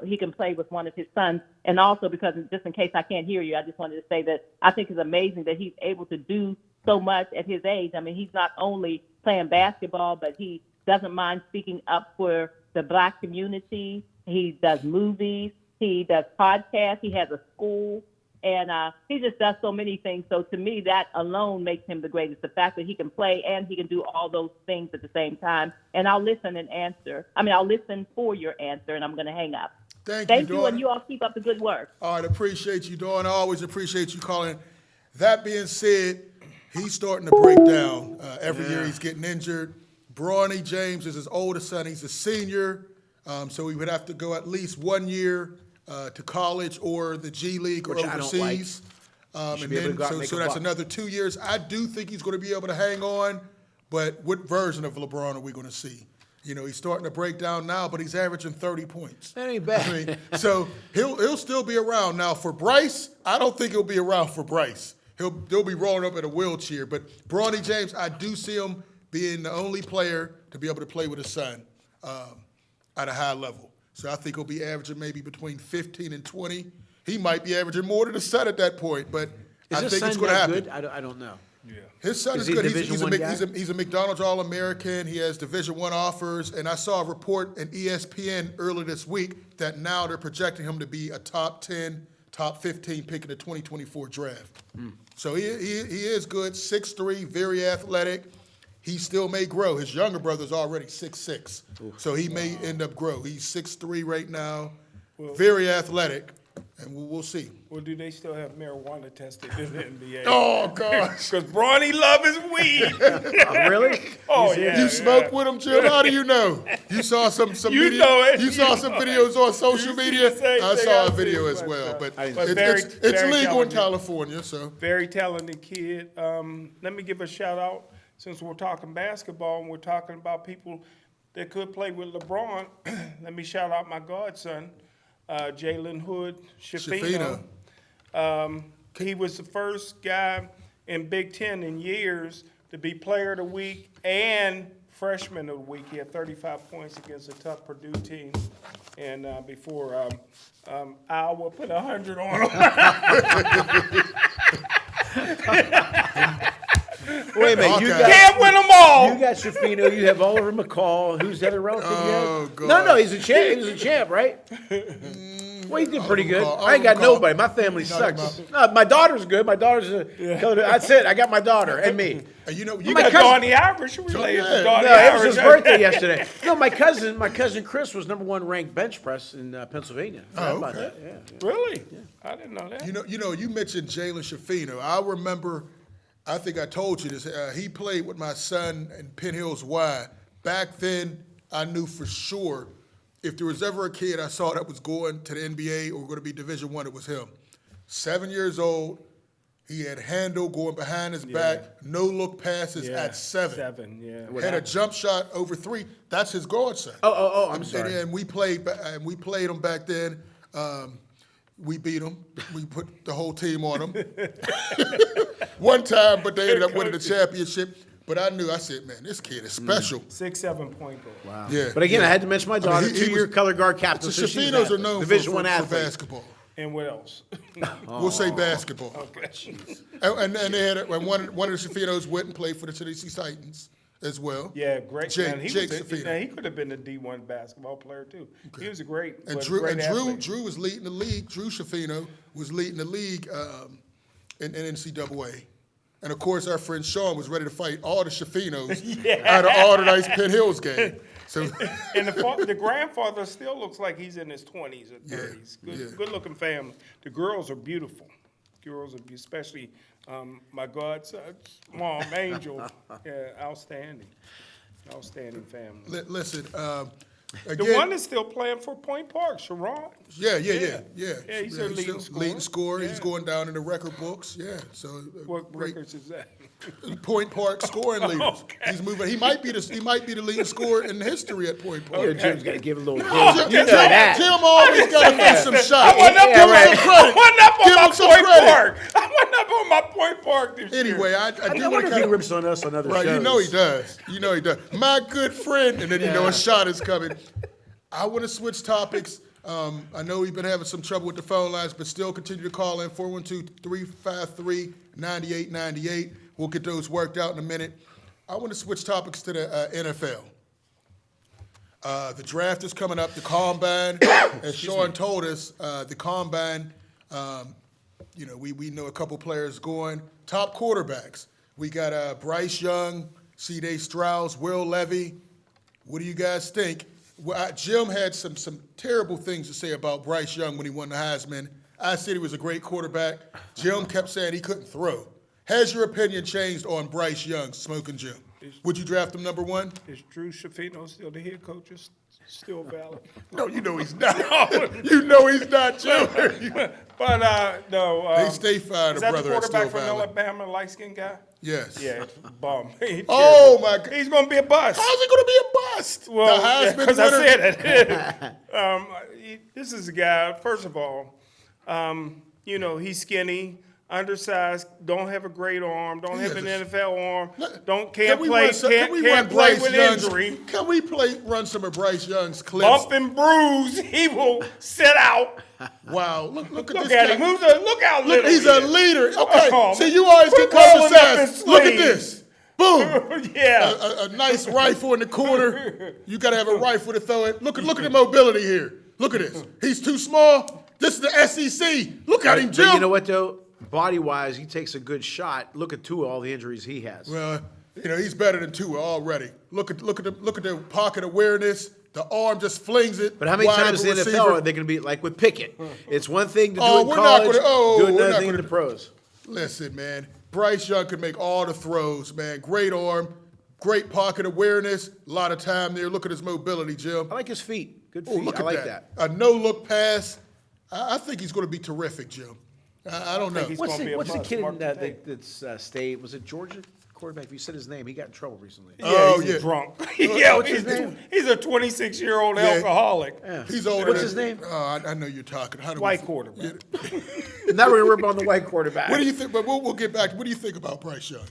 he can play with one of his sons. And also, because just in case I can't hear you, I just wanted to say that I think it's amazing that he's able to do so much at his age. I mean, he's not only playing basketball, but he doesn't mind speaking up for the Black community. He does movies. He does podcasts. He has a school. And he just does so many things. So to me, that alone makes him the greatest. The fact that he can play and he can do all those things at the same time. And I'll listen and answer. I'll listen for your answer, and I'm going to hang up.
Thank you,
you, and you all keep up the good work.
All right, appreciate you, Dawn. I always appreciate you calling. That being said, he's starting to break down. Every year he's getting injured. Bronny James is his oldest son. He's a senior, so he would have to go at least 1 year to college or the G League or
Which I don't like.
overseas. And
be able to
then,
go out and make
so
a
that's
buck.
another 2 years. I do think he's going to be able to hang on, but what version of LeBron are we going to see? He's starting to break down now, but he's averaging 30 points.
That ain't bad.
I mean, so he'll still be around. Now for Bryce, I don't think he'll be around for Bryce. He'll be rolling up in a wheelchair. But Bronny James, I do see him being the only player to be able to play with his son at a high level. So I think he'll be averaging maybe between 15 and 20. He might be averaging more than his son at that point, but I
Is
think
his
it's
son
going to
that
happen.
good? I don't know.
His son
Is
is
he
good.
Division I guy?
He's a McDonald's All-American. He has Division I offers. And I saw a report in ESPN earlier this week that now they're projecting him to be a top 10, top 15 pick in the 2024 draft. So he is good, 6'3", very athletic. He still may grow. His younger brother's already 6'6", so he may end up grow. He's 6'3" right now, very athletic, and we'll see.
Well, do they still have marijuana tested in the NBA?
Oh, gosh.
Because Bronny love his weed.
Really?
Oh, yeah.
You smoke with him, Jim? How do you know? You saw some
You
video,
know it.
You saw some videos on social
You see
media?
the same
I
thing
saw
I
a video
see,
as
but,
well, but
but
it's
very
legal in
talented.
California, so.
Very talented kid. Let me give a shout out, since we're talking basketball and we're talking about people that could play with LeBron. Let me shout out my godson, Jalen Hood Shafino. He was the first guy in Big Ten in years to be Player of the Week and Freshman of the Week. He had 35 points against a tough Purdue team, and before Iowa put 100 on him.
Wait a minute. You
Okay.
got,
Can't win them all.
you got Shafino. You have Oliver McCall. Who's the other relative you have?
Oh, God.
No, he's a champ. He was a champ, right? Well, he did pretty good.
recall.
I ain't got
recall.
nobody. My family
Not
sucks. No, my daughter's good. My daughter's that's it. I got my daughter and me.
And you know,
You
My
got
cousin-
Donnie Irish related
Yeah.
to Donnie
No, it was
Irish.
his birthday yesterday. No, my cousin Chris was #1 ranked bench press in Pennsylvania. Forgot about
okay.
that. Yeah.
Really? I didn't know that.
You mentioned Jalen Shafino. I remember, I think I told you this. He played with my son in Penn Hills Y. Back then, I knew for sure if there was ever a kid I saw that was going to the NBA or going to be Division I, it was him. 7 years old. He had handle going behind his back, no look passes at 7.
7, yeah.
Had a jump shot over 3. That's his guard son.
I'm sorry.
And we played him back then. We beat him. We put the whole team on him. One time, but they ended up winning the championship. But I said, man, this kid is special.
6'7" point guard.
Wow.
Yeah.
But again, I had to mention my daughter,
he
2-year
was-
color guard captain.
The
so she's an
Shafinos are
athlete.
known
Division
for
I athlete.
basketball.
And what else?
We'll say basketball.
Okay.
And they had one of the Shafinos went and played for the Tennessee Titans as well.
Yeah, great.
Jake-
man.
Jake
He
Shafino.
could have been a D1 basketball player too. He was a great,
And
was a
Drew
great athlete.
Drew was leading the league. Drew Shafino was leading the league in NCAA. And of course, our friend Sean was ready to fight all the Shafinos out of all tonight's Penn Hills game. So
And the grandfather still looks like he's in his 20s or 30s. Good looking family. The girls are beautiful. Girls are especially my godson's mom, Angel. Yeah, outstanding family.
listen,
The
again,
one that's still playing for Point Park, Sharon.
yeah.
Yeah, he's their leading
still leading scorer. He's
Yeah.
going down in the record books. Yeah, so
What
great
records is that?
Point Park scoring leaders.
Okay.
He's moving. He might be the leading scorer in history at Point Park.
You know, Jim's got to give a little.
Jim,
You know that.
Jim always got to make some shots.
I wasn't up
Give
on
him some credit.
I wasn't up
Give
on
him
my
some
Point
credit.
Park. I wasn't up on my Point Park this year.
Anyway, I
I
do
wonder
want
if
to
he
kind
rips on us on other
right.
shows.
You know he does. You know he does. My good friend, and then you know a shot is coming. I want to switch topics. I know we've been having some trouble with the phone lines, but still continue to call in 412-353-9898. We'll get those worked out in a minute. I want to switch topics to the NFL. The draft is coming up, the combine. As Sean told us, the combine, we know a couple players going. Top quarterbacks. We got Bryce Young, C.J. Strauss, Will Levy. What do you guys think? Well, Jim had some terrible things to say about Bryce Young when he won the Heisman. I said he was a great quarterback. Jim kept saying he couldn't throw. Has your opinion changed on Bryce Young, Smoking Jim? Would you draft him number 1?
Is Drew Shafino still the head coach? Is still valid?
No, you know he's not. You know he's not, Jim.
But no.
They stay fine,
Is
the
that the
brother is still
quarterback from
valid.
Alabama, light skinned guy?
Yes.
Yeah, bum.
Oh, my God.
He's going to be a bust.
How's he going to be a bust?
Well,
the Heisman
because I
winner?
said it. This is a guy. First of all, he's skinny, undersized, don't have a great arm, don't have an NFL arm, can't play with injury.
Can we run some of Bryce Young's clips?
Bump and bruise, he will sit out.
Wow, look at
Look
this
at
guy.
him. Look how
Look,
little
he's
he
a
is.
leader. Okay,
Oh,
see, you always get
quit rolling up his
criticized. Look at
sleeves.
this. Boom.
Yeah.
A nice rifle in the corner. You got to have a rifle to throw it. Look at the mobility here. Look at this. He's too small. This is the SEC. Look at him, Jim.
But you know what, though? Body-wise, he takes a good shot. Look at Tua, all the injuries he has.
Well, he's better than Tua already. Look at the pocket awareness. The arm just flings it.
But how many
wide
times in the
receiver.
NFL are they going to be like with Pickett? It's one thing to do
Oh,
in
we're not
college,
gonna- oh,
do
we're
another
not
thing in
gonna-
the pros.
Listen, man. Bryce Young could make all the throws, man. Great arm, great pocket awareness, a lot of time there. Look at his mobility, Jim.
I like his feet. Good
Oh,
feet.
look
I
at
like
that. A no-look pass. I think he's going to be terrific, Jim. I don't know.
he's
What's
gonna be a
the
bust.
kid
Mark
that,
the tape.
that's stayed? Was it Georgia quarterback? If you said his name, he got in trouble recently.
Oh,
he's
yeah.
drunk. Yeah,
what's his name?
He's a 26-year-old alcoholic.
Yeah.
He's older
What's
than-
his name?
I know you're talking. How do
White
we,
quarterback.
Now we're going to rip on the white quarterback.
What do you think? But we'll get back. What do you think about Bryce Young?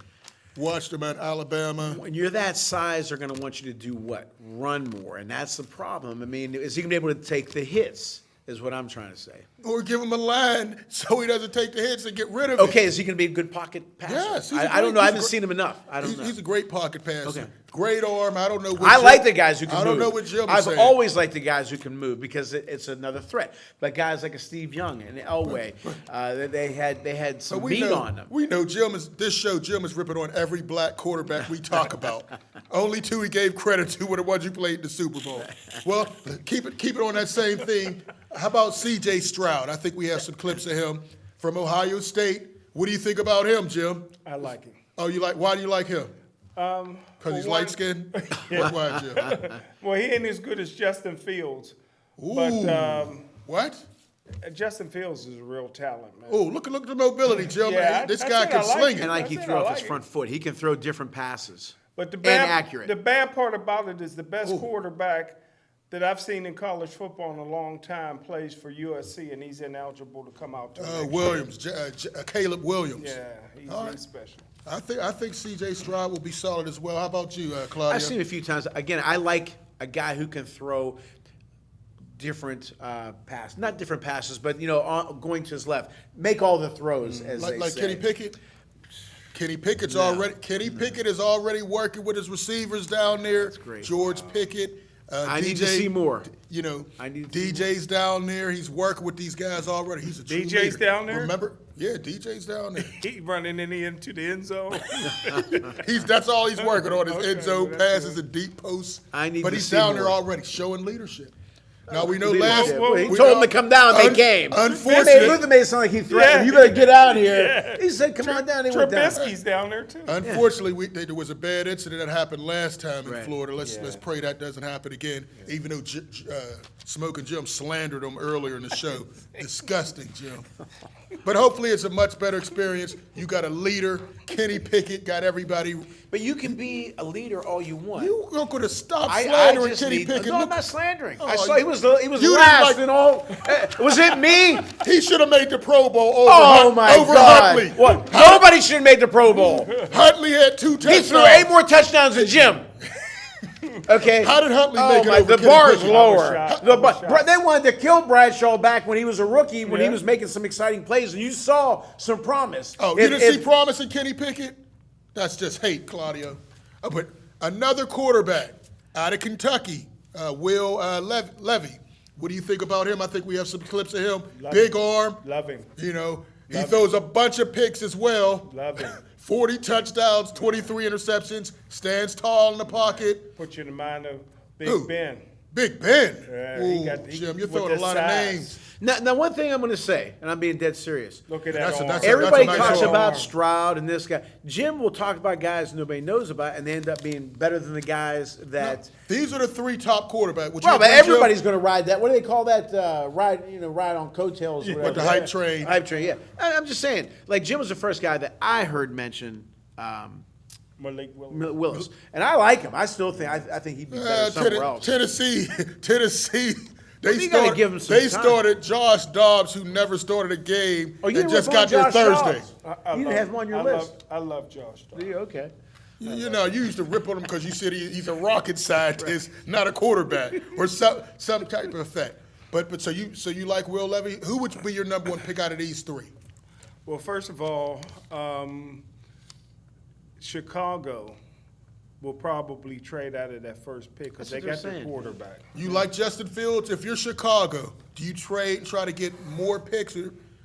Watched him at Alabama.
When you're that size, they're going to want you to do what? Run more. And that's the problem. I mean, is he going to be able to take the hits? is what I'm trying to say.
Or give him a line so he doesn't take the hits and get rid of it.
Okay, is he going to be a good pocket passer?
Yes, he's a
I don't
great-
know. I
he's a
haven't
great-
seen him enough. I don't know.
He's a great pocket passer.
Okay.
Great arm. I don't know. What
I
Jim-
like the guys who can move.
I don't know what Jim is
I've
saying.
always liked the guys who can move because it's another threat. But guys like a Steve Young and Elway, they had some
But
meat
know,
on them.
We know Jim is ripping on every black quarterback we talk about. Only 2 he gave credit to were the ones who played in the Super Bowl. Well, keep it on that same thing. How about C.J. Stroud? I think we have some clips of him from Ohio State. What do you think about him, Jim?
I like him.
Oh, why do you like him? Because he's
for one-
light skinned? Why, Jim?
Well, he ain't as good as Justin Fields.
Ooh.
But
What?
Justin Fields is a real talent, man.
Oh, look at the mobility, Jim.
Yeah,
This
I
guy
said
can
I like
sling
him.
it.
And like
I
he
said
threw
I
off
like
his
it.
front foot. He can throw different passes.
But
and accurate.
The bad part about it is the best quarterback that I've seen in college football in a long time plays for USC, and he's ineligible to come out.
Williams, Caleb Williams.
Yeah, he's
All
really
right.
special.
I think C.J. Stroud will be solid as well. How about you, Claudia?
I've seen him a few times. Again, I like a guy who can throw different passes. Not different passes, but, going to his left. Make all the throws, as they
like
say.
Kenny Pickett. Kenny Pickett is already working with his receivers down there. That's
great.
George Pickett.
I need to see more.
I need DJ's down there. He's working with these guys already. He's a true
DJ's
leader.
down there?
Remember? Yeah, DJ's down there.
He running into the end zone.
That's all he's working on is end zone
well, that's
passes and deep posts.
I need
but
to
he's
see
down there
more.
already showing leadership. Now we know
Leadership.
last.
He told him to come down. They came.
Unfortunately,
Luther made it sound like he threatened.
Yeah.
You better get out here. He said, "Come on down." He went down.
Trubisky's down there too.
Unfortunately, there was a bad incident that happened last time in
Right.
Florida. Let's pray that doesn't happen again. Even though Smoking Jim slandered him earlier in the show, disgusting, Jim. But hopefully, it's a much better experience. You got a leader. Kenny Pickett got everybody.
But you can be a leader all you want.
You not going to stop
I
slandering
just
Kenny
need.
Pickett.
No, I'm
Look,
not slandering. I
Oh,
saw he was
you didn't
last
like-
in all. Was it me?
he should have made the Pro Bowl over,
Oh my
over
God!
Huntley.
What? Nobody should have made the Pro Bowl.
Huntley had 2
He
touchdowns.
threw 8 more touchdowns than Jim. Okay.
How did Huntley
Oh
make it
my,
over
the
Kenny
bar is
Pickett?
lower.
shocked.
The
I was
bar-
shocked.
they wanted to kill Bradshaw back when he was a rookie, when he
Yeah.
was making some exciting plays, and you saw some promise.
Oh, you
If-
didn't
if-
see promise in Kenny Pickett? That's just hate, Claudio. But another quarterback out of Kentucky, Will Levy. What do you think about him? I think we have some clips of him. Big arm.
Love him.
He throws a bunch of picks as well.
Love him.
40 touchdowns, 23 interceptions, stands tall in the pocket.
Put you in the mind of Big
Who?
Ben.
Big Ben.
Yeah,
Ooh, Jim, you're
with
throwing a
the
lot of
size.
names.
Now, one thing I'm going to say, and I'm being dead serious.
Look at
That's
that.
a-
arm.
Everybody
nice
talks
arm.
about Stroud and this guy. Jim will talk about guys nobody knows about, and they end up being better than the guys that.
These are the 3 top quarterbacks. Would you
Well, but
agree, Jim?
everybody's going to ride that. What do they call that? Ride on coattails. Or
With
whatever.
the hype train.
Hype train. Yeah. I'm just saying. Like Jim was the first guy that I heard mention
Malik Willis.
Willis, and I like him. I still think I think he'd be better somewhere else.
Tennessee.
you gotta give him some
They
time.
started Josh Dobbs, who never started a game,
Oh, you
and
didn't
just
rip
got
on
there
Josh
Thursday.
Dobbs. You didn't have him on your list.
I love Josh. Dobbs.
Okay.
You used to rip on him because you said he's a rocket scientist, not a quarterback, or some type of effect. But so you like Will Levy? Who would be your number 1 pick out of these 3?
Well, first of all, Chicago will probably trade out of that first pick because they
That's what
got
they're
their
saying.
quarterback.
You like Justin Fields? If you're Chicago, do you trade and try to get more picks,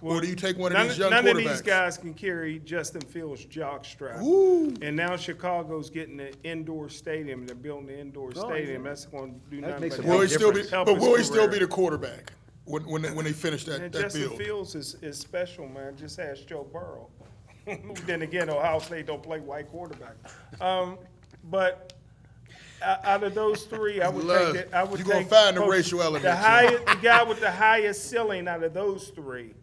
or do you take one of these young
none
quarterbacks?
of these guys can carry Justin Fields' jock strap.
Ooh.
And now Chicago's getting an indoor stadium. They're building an indoor stadium.
yeah.
That's going to do
That
nothing
makes
but
a
Will he
big
still be?
difference.
help
But
his
will he still
career.
be the quarterback when they finish that
Justin
build?
Fields is special, man. Just ask Joe Burrow. Then again, Ohio State don't play white quarterback. But out of those 3, I would
Love.
take that. I would
You gonna
take
find the
Coach-
racial element,
The
Jim.
the guy with the highest ceiling out of those 3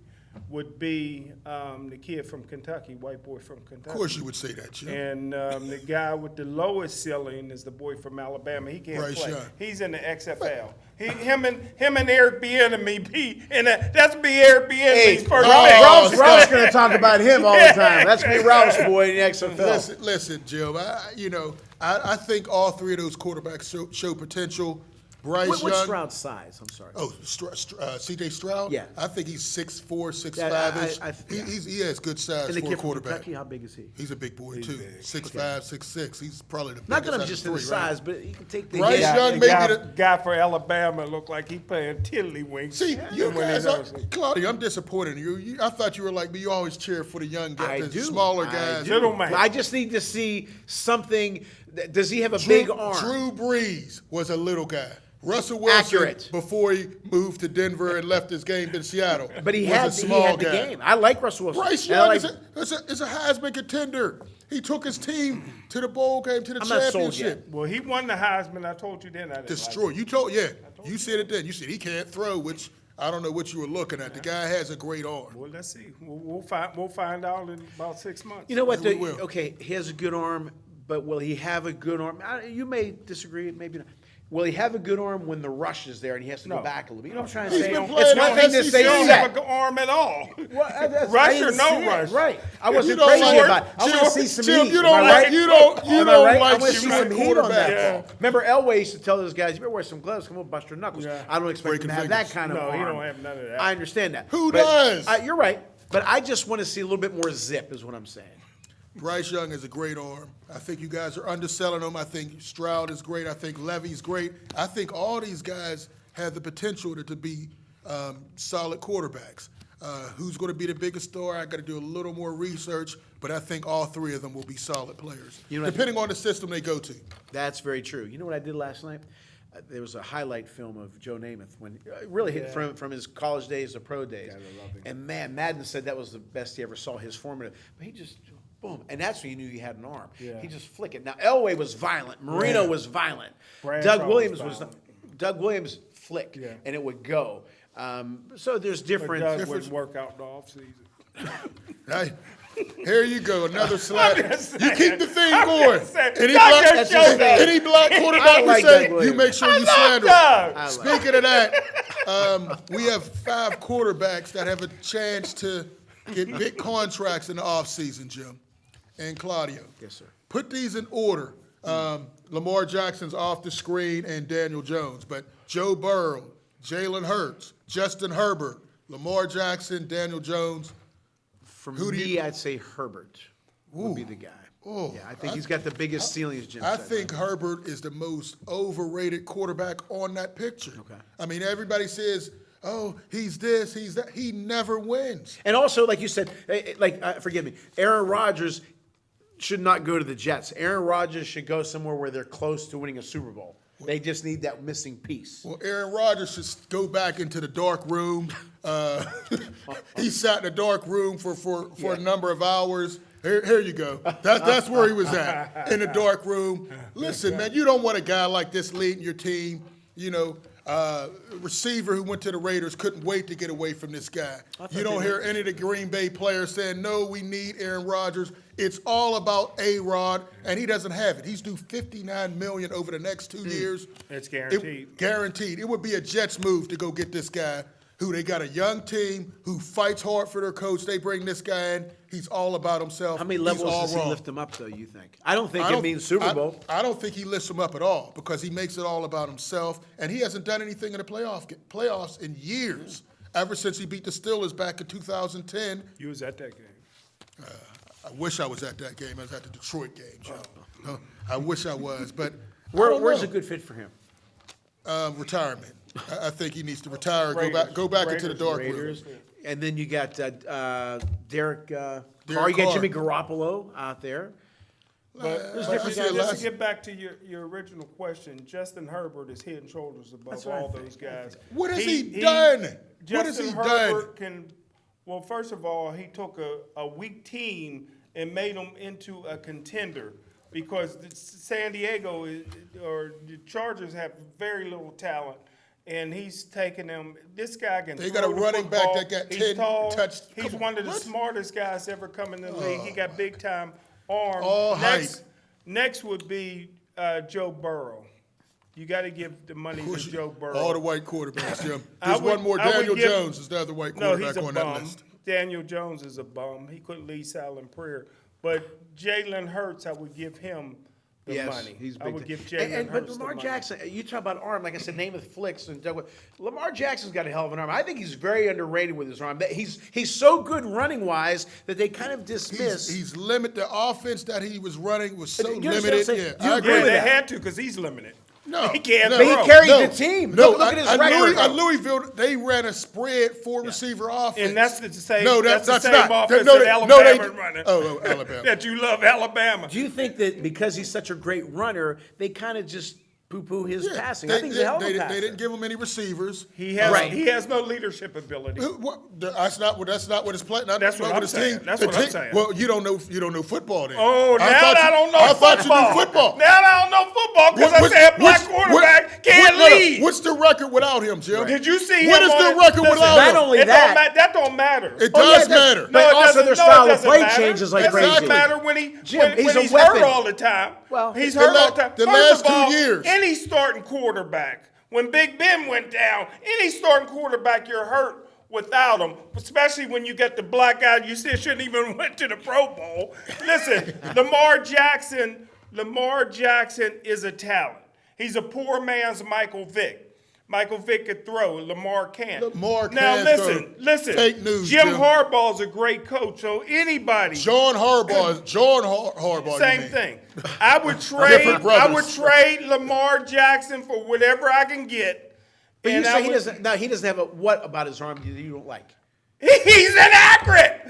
would be the kid from Kentucky, white boy from Kentucky.
Of course, you would say that, Jim.
And the guy with the lowest ceiling is the boy from Alabama. He can't
Bryce
play.
Young.
He's in the XFL. Him and Eric Bieniemy be in that. That's Eric Bieniemy's first pick.
Ralph's going to talk about him all the time. That's going to be Ralph's boy in the XFL.
Listen, Jim. I think all 3 of those quarterbacks show potential. Bryce
What's
Young.
Stroud's size? I'm sorry.
Oh, C.J. Stroud?
Yeah.
I think he's 6'4", 6'5".
Yeah,
He has good size
And the
for a
kid from
quarterback.
Kentucky, how big is he?
He's a big boy, too. 6'5", 6'6". He's probably the biggest
Not that I'm
out of
just
the
in the
three, right?
size, but you can take the
Bryce
yeah.
Young
The
may
guy,
be the...
guy for Alabama looked like he playing tiddlywinks.
See, you
when he
guys,
knows.
Claudia, I'm disappointed in you. I thought you were like me. You always cheer for the young
I
guys, the
do.
smaller
I
guys.
do.
Little man.
I just need to see something. Does he have a big arm?
Drew Brees was a little guy. Russell Wilson,
Accurate.
before he moved to Denver and left his game in Seattle,
But he
was
had
a small
the
guy.
game. I like Russell Wilson.
Bryce
And I
Young
like-
is a Heisman contender. He took his team to the bowl game, to the
I'm not sold
championship.
yet.
Well, he won the Heisman. I told you then. I didn't
Destroy.
like
You told, yeah. You said it then. You said he can't throw, which I don't know what you were looking at. The guy has a great arm.
it. Well, let's see. We'll find out in about 6 months.
You know what?
Yeah, we will.
Okay, he has a good arm, but will he have a good arm? You may disagree, maybe not. Will he have a good arm when the rush is there and he has to go
No.
back a little bit? You know what I'm trying to
He's
say?
been
It's
playing
one
at
thing to
SEC.
say
He don't
that.
have an arm at all.
I
Rush
didn't
or no
see it.
rush?
Right. I wasn't
don't
crazy
like-
about it. I want to see some
Jim,
heat.
you
Am
don't
I
like-
right?
you don't
Am I right? I
like
want to see
shooting
some heat on that
quarterback.
ball. Remember, Elway used to tell those guys, you better wear some gloves, come on, bust your knuckles.
Yeah.
I don't expect him
Breaking
to have that
fingers.
kind of
No,
arm.
he don't have none of that.
I understand that.
Who
But
does?
You're right. But I just want to see a little bit more zip is what I'm saying.
Bryce Young is a great arm. I think you guys are underselling him. I think Stroud is great. I think Levy's great. I think all these guys have the potential to be solid quarterbacks. Who's going to be the biggest star? I got to do a little more research, but I think all three of them will be solid players,
You know what I
depending on the system they go to.
That's very true. You know what I did last night? There was a highlight film of Joe Namath when really hit from his college days to pro days. And man, Madden said that was the best he ever saw, his formative. But he just boom, and that's when you knew he had an arm.
Yeah.
He just flick it. Now Elway was violent. Marino was violent.
Bradshaw
Doug Williams
was
was Doug Williams flick,
Yeah.
and it would go. So there's
But
different.
Doug wouldn't work out in the offseason.
Hey, here you go, another slide.
just
You
saying.
keep the theme
I'm
going.
just saying.
Any
Doug
black,
just showed up.
any black quarterback
I
you
like
say,
Doug Williams.
you make sure you
love
slander
Doug.
him. Speaking of that, we have 5 quarterbacks that have a chance to get big contracts in the offseason, Jim and Claudio.
Yes, sir.
Put these in order. Lamar Jackson's off the screen and Daniel Jones, but Joe Burrow, Jalen Hurts, Justin Herbert, Lamar Jackson, Daniel Jones.
For
Who do
me,
you-
I'd say Herbert would be the guy.
Oh,
Yeah, I think he's got the biggest ceiling, as Jim
I
said.
think Herbert is the most overrated quarterback on that picture. Okay. I mean, everybody says, oh, he's this, he's that. He never wins.
And also, like you said, forgive me, Aaron Rodgers should not go to the Jets. Aaron Rodgers should go somewhere where they're close to winning a Super Bowl. They just need that missing piece.
Well, Aaron Rodgers should go back into the dark room. He sat in the dark room for a number of hours. Here you go. That's where he was at, in the dark room. Listen, man, you don't want a guy like this leading your team. You know, receiver who went to the Raiders couldn't wait to get away from this guy. You don't hear any of the Green Bay players saying, no, we need Aaron Rodgers. It's all about A-Rod, and he doesn't have it. He's due $59 million over the next 2 years.
It's guaranteed.
Guaranteed. It would be a Jets move to go get this guy, who they got a young team, who fights hard for their coach. They bring this guy in. He's all about himself.
How many
He's
levels
all
does he
wrong.
lift him up, though, you think? I don't think it means Super Bowl.
I don't think he lifts him up at all because he makes it all about himself, and he hasn't done anything in the playoffs in years, ever since he beat the Steelers back in 2010.
You was at that game.
I wish I was at that game. I was at the Detroit game, Joe. I wish I was, but
Where's a good fit for him?
retirement. I think he needs to retire, go back into the dark room.
And then you got Derek Carr. You
Carr.
got Jimmy Garoppolo out there.
But
There's
just
different
to get back to your original question, Justin Herbert is head and shoulders above all those guys.
What has he done? What has
Justin
he
Herbert well, first of all, he took a weak team and made them into a contender because San Diego or the Chargers have very little talent. And he's taking them. This guy can.
They
throw
got a
the
running back
football.
that got
He's
10
tall.
touch-
He's
come on,
one of the
what?
smartest guys ever come in the league. He got big time arm.
All
Next would be Joe Burrow. You got to give the money to Joe Burrow.
All the white quarterbacks, Jim.
I
There's
would-
one more.
I would
Daniel
give-
Jones is the other white
No,
quarterback
he's a
on that
bum.
list.
Daniel Jones is a bum. He couldn't lead silent prayer. But Jalen Hurts, I would give him the
Yes,
money.
he's
I
big
would
time.
give Jalen
But
Hurts the
Lamar
money.
Jackson, you talk about arm, like I said, Namath flicks and Lamar Jackson's got a hell of an arm. I think he's very underrated with his arm. He's so good running wise that they kind of dismiss.
He's limited. The offense that he was running was so
You understand what I'm
limited.
saying?
Yeah,
You
I
agree
agree.
with
They
that?
had to because he's limited.
No,
He can't
no,
But he
throw.
carried
no,
the team.
No,
Look at his record.
At Louisville, they ran a spread four receiver offense.
And that's the same.
No,
that's
that's
the same
not.
offense
No,
that
they-
Alabama
no, they-
running.
Oh, Alabama.
That you love Alabama.
Do you think that because he's such a great runner, they kind of just poo-poo his
Yeah,
passing?
They,
I think he's a hell of a
they
passer.
didn't give him any receivers.
He has
Right.
he has no leadership ability.
That's not what his play.
That's what I'm saying. That's what I'm saying.
Well, you don't know football then.
Oh, now
thought
I don't know
I
football.
thought you knew football.
Now I don't know football because I said black quarterback can't lead.
What's the record without him, Jim?
Did you see
What
him
is
on
the
it?
record
Listen,
without
not
him?
only
It
that-
that don't matter.
It
Oh, yeah,
does matter.
But
it
also
doesn't-
their
no,
style
it
of play
doesn't matter.
changes like
It
crazy.
doesn't matter when
Jim, he's a
he's
weapon.
hurt all the time.
Well,
he's
the
hurt
la-
all the time.
the
First
last
of all,
2 years.
any starting quarterback, when Big Ben went down, any starting quarterback, you're hurt without him, especially when you get the black guy. You still shouldn't even went to the Pro Bowl. Listen, Lamar Jackson is a talent. He's a poor man's Michael Vick. Michael Vick could throw, Lamar can't.
Lamar
now
can
listen.
throw. Fake news,
Jim
Jim.
Harbaugh's a great coach, so anybody.
John Harbaugh. you
Same
mean.
thing. I would
Different brothers.
trade Lamar Jackson for whatever I can get.
But you
and I
say he
would-
doesn't. No, he doesn't have a what about his arm that you don't like?
He's inaccurate.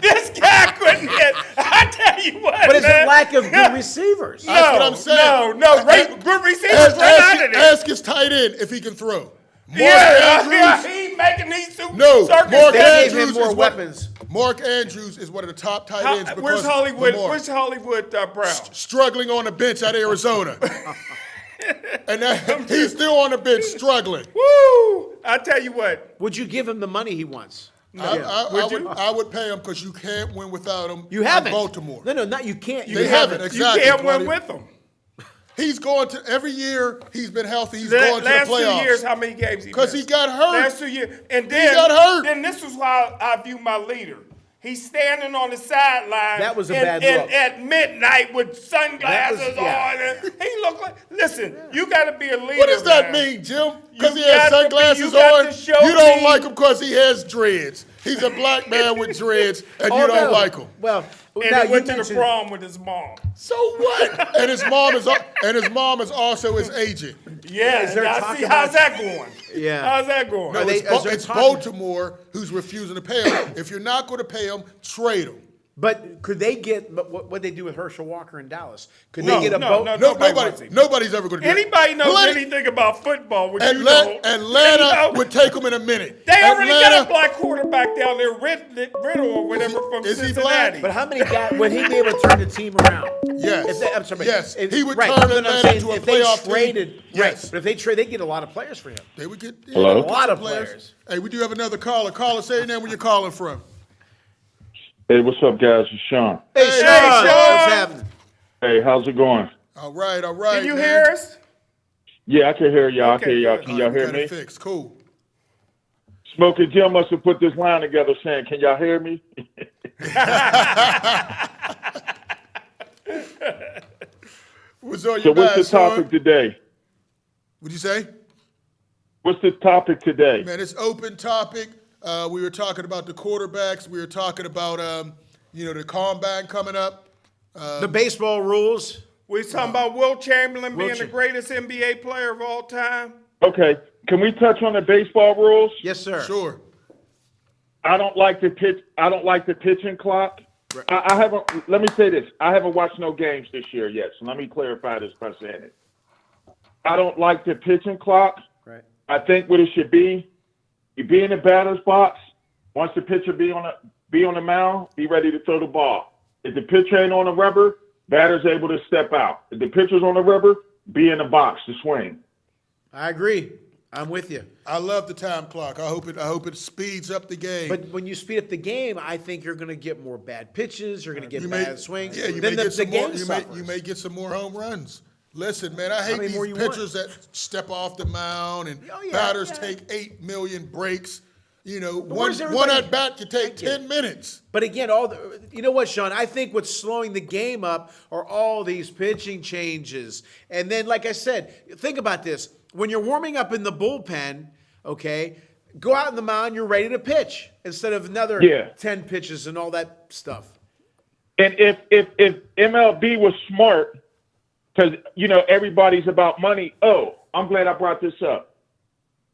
This guy couldn't hit. I tell you what,
But it's
man.
a lack of good receivers.
No,
That's what I'm saying.
No, good receivers run out of there.
Ask his tight end if he can throw. Mark
Yeah,
Andrews.
he making these super
No,
circus
Mark
They
dances.
gave him
Andrews
more
is
weapons.
Mark Andrews is one of the top tight ends. because
Where's Hollywood?
Lamar
Where's Hollywood Brown?
struggling on the bench at Arizona, and he's still on the bench struggling.
Woo! I tell you what.
Would you give him the money he wants?
I would pay him because you can't win without him.
You haven't.
In Baltimore.
No, not you can't.
They haven't. Exactly.
You can't win
Claudia.
with them.
He's going to every year. He's been healthy. He's going to the
Last
playoffs.
2 years, how many games he missed?
'Cause he got hurt.
Last 2 years. And then,
got hurt.
Then this is how I view my leader. He's standing on the sideline.
That was a bad look.
At midnight with sunglasses
yeah.
on. And he looked like, listen, you got to be a leader.
What does that
man.
mean, Jim? Because
You
he has
got to be-
sunglasses
you got
on.
to show
You don't
me-
like him because he has dreads. He's a black man with dreads, and you
Oh,
don't
no.
like him.
Well,
And
now
he went
you
to the
mentioned-
prom with his mom.
So what? and his mom is also his agent.
Yeah,
Is there
now
talk
see,
about-
how's that going?
Yeah.
How's that going?
No,
Are they-
it's,
is there
it's
talk-
Baltimore who's refusing to pay him. If you're not going to pay him, trade him.
But could they get? But what they do with Herschel Walker in Dallas? Could
No,
they get a
no,
boat?
no,
No, nobody's ever going to do it.
Anybody knows
Atlanta-
anything about football, which you know.
Atlanta would take him in a minute.
They already got a
Atlanta-
black quarterback down there, Riddle or whatever from
is he
Cincinnati.
black?
But how many guys would he be able to turn the team around?
Yes.
If they, I'm sorry,
Yes.
if-
He would
right,
turn
but I'm
Atlanta
saying
into a
if they
playoff team.
traded,
Yes.
right? But if they trade, they get a lot of players for him.
They would get
Hello?
a
lot of players.
Hey, we do have another caller. Caller, say your name where you're calling from.
Hey, what's up, guys? It's Sean.
Hey,
Hey,
Sean,
Sean.
what's happening?
Hey, how's it going?
All right, all right.
Can you
man.
hear us?
Yeah, I can hear y'all.
Okay,
I can hear y'all.
good.
Can
All
y'all
right, we
hear
got
me?
it fixed. Cool.
Smokey Jim must have put this line together saying, "Can y'all hear me?"
What's on
So
your
what's
mind,
the topic
son?
today?
What'd you say?
What's the topic today?
Man, it's open topic. We were talking about the quarterbacks. We were talking about, the combine coming up.
The baseball rules.
We're talking about Will Chamberlain being the
Cham-
greatest NBA player of all time.
Okay, can we touch on the baseball rules?
Yes, sir.
Sure.
I don't like the pitch. I don't like the pitching clock. I haven't. Let me say this. I haven't watched no games this year yet. So let me clarify this by saying it. I don't like the pitching clock.
Right.
I think what it should be, you be in the batter's box. Once the pitcher be on the mound, be ready to throw the ball. If the pitcher ain't on the rubber, batter's able to step out. If the pitcher's on the rubber, be in the box to swing.
I agree. I'm with you.
I love the time clock. I hope it speeds up the game.
But when you speed up the game, I think you're going to get more bad pitches. You're going to get
you
bad swings.
Yeah, you
then
may
the
get some
game
more.
suffers.
You may get some more home runs. Listen, man, I hate
many
these
more you want?
pitchers that step off the mound and
Oh, yeah,
batters
yeah.
take 8 million breaks.
where's
one
everybody-
at bat could take 10 minutes.
But again, you know what, Sean? I think what's slowing the game up are all these pitching changes. And then, like I said, think about this. When you're warming up in the bullpen, okay, go out in the mound, you're ready to pitch instead of another 10 pitches and all that stuff.
And if MLB was smart, because everybody's about money. Oh, I'm glad I brought this up.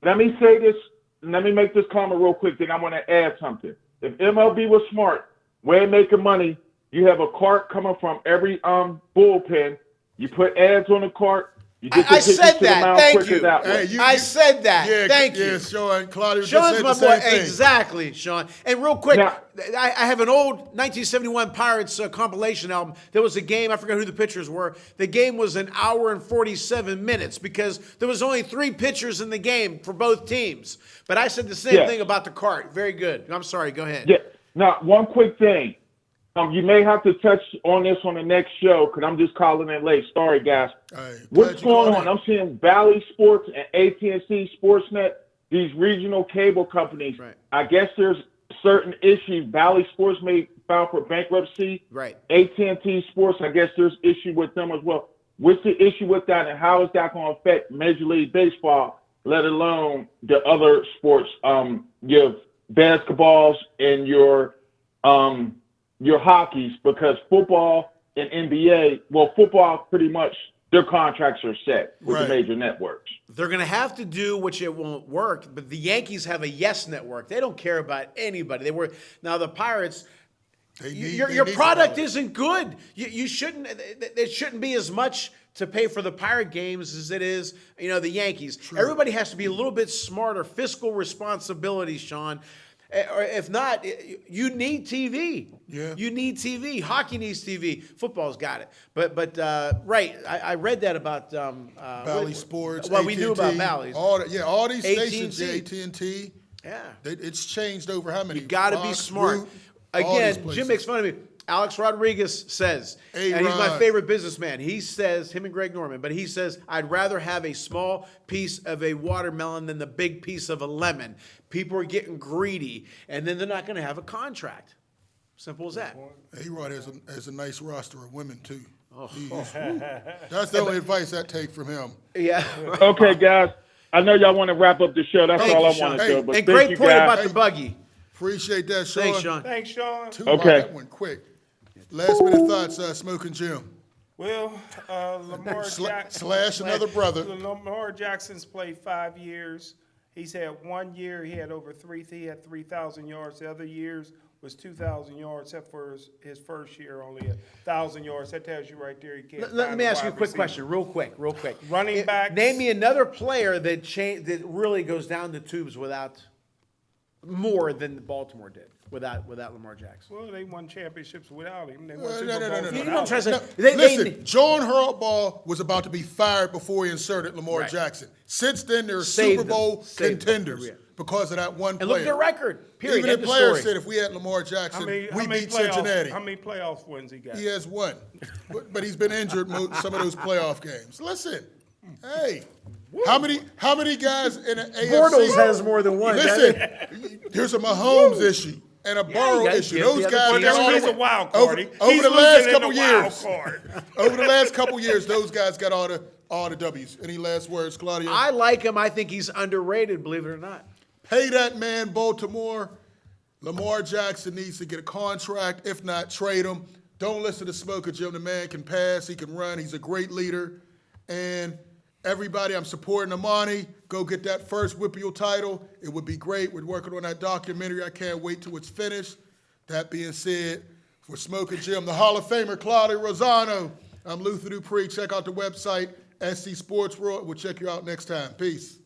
Let me say this. Let me make this comment real quick. Then I want to add something. If MLB was smart, way of making money, you have a cart coming from every bullpen. You put ads on the cart. You get the
I
pitchers
said
to the
that.
mound
Thank
quicker
you.
that way.
I said that.
Yeah,
Thank you.
Yeah, Sean. Claudia just
Sean's
said
my
the same
boy.
thing.
Exactly, Sean. And real quick,
Now-
I have an old 1971 Pirates compilation album. There was a game, I forgot who the pitchers were. The game was an hour and 47 minutes because there was only 3 pitchers in the game for both teams. But I said the same
Yeah.
thing about the cart. Very good. I'm sorry. Go ahead.
Yeah. Now, one quick thing. You may have to touch on this on the next show because I'm just calling in late. Sorry, guys.
Hey,
What's
glad you
going
called
on? I'm seeing Valley Sports and AT&T Sportsnet, these regional cable companies.
Right.
I guess there's certain issues. Valley Sports may file for bankruptcy.
Right.
AT&T Sports, I guess there's issue with them as well. What's the issue with that, and how is that going to affect Major League Baseball, let alone the other sports, your basketballs and your hockeys? Because football and NBA, well, football pretty much their contracts are set with
Right.
the major networks.
They're going to have to do, which it won't work, but the Yankees have a yes network. They don't care about anybody. Now the Pirates, your
need
product
somebody.
isn't good. You shouldn't. It shouldn't be as much to pay for the Pirate games as it is, the Yankees. Everybody has to be a little bit smarter. Fiscal responsibility, Sean. Or if not, you need TV.
Yeah.
You need TV. Hockey needs TV. Football's got it. But right, I read that about
Valley Sports.
Well, we knew about
AT&T,
Bally's.
all these
AT&T.
stations, AT&T.
Yeah.
It's changed over how many?
You got to be
Fox,
smart.
Root, all these
Again,
places.
Jim makes fun of me. Alex Rodriguez says, and he's my
A-Rod.
favorite businessman. He says, him and Greg Norman, but he says, I'd rather have a small piece of a watermelon than the big piece of a lemon. People are getting greedy, and then they're not going to have a contract. Simple as that.
A-Rod has a nice roster of women, too.
Oh.
That's the only advice I take from him.
Yeah.
Okay, guys. I know y'all want to wrap up the show. That's
Thank
all
you,
I
Sean.
want to
Hey,
do. But
And
thank
great
you,
point
guys.
about the buggy.
Appreciate that, Sean.
Thanks, Sean.
Thanks, Sean.
Two,
Okay.
That went quick. Last minute thoughts, Smoking Jim.
Well, Lamar Jackson
slash another brother.
Lamar Jackson's played 5 years. He's had 1 year. He had he had 3,000 yards. The other years was 2,000 yards, except for his first year, only 1,000 yards. That tells you right there. He can't.
Let
find
me
a
ask you a
wide
quick
receiver.
question, real quick.
Running backs.
Name me another player that really goes down the tubes without more than Baltimore did without Lamar Jackson.
Well, they won championships without him. They won
No,
Super
no, no,
Bowls
no, no,
You know
no.
what I'm trying to
No,
say? They-
listen, John Harbaugh was about to be fired before he inserted Lamar
Right.
Jackson. Since then, they're
Saved
Super
them.
Bowl
Saved them.
contenders
Yeah.
because of that one
And look at
player.
their record. Period.
Even
End
the
of
players
story.
said if we had Lamar Jackson, we beat
playoff-
Cincinnati.
How many playoff wins he got?
He has one, but he's been injured some of those playoff games. Listen, hey, how many guys in the AFC?
Bortles has more than one.
Listen, there's a Mahomes issue and a Burrow
gotta
issue.
give
Those
the other
guys
team
got
some
all
He's
the
a wild
over,
card.
over
He's
the
losing
last
in
couple
the wild
years.
card.
Over the last couple years, those guys got all the W's. Any last words, Claudia?
I like him. I think he's underrated, believe it or not.
Pay that man, Baltimore. Lamar Jackson needs to get a contract. If not, trade him. Don't listen to Smoker Jim. The man can pass. He can run. He's a great leader. And everybody, I'm supporting Amani. Go get that first Whippeal title. It would be great. We're working on that documentary. I can't wait till it's finished. That being said, for Smoker Jim, the Hall of Famer, Claudia Rosano, I'm Luther Dupree. Check out the website, SC Sports World. We'll check you out next time. Peace.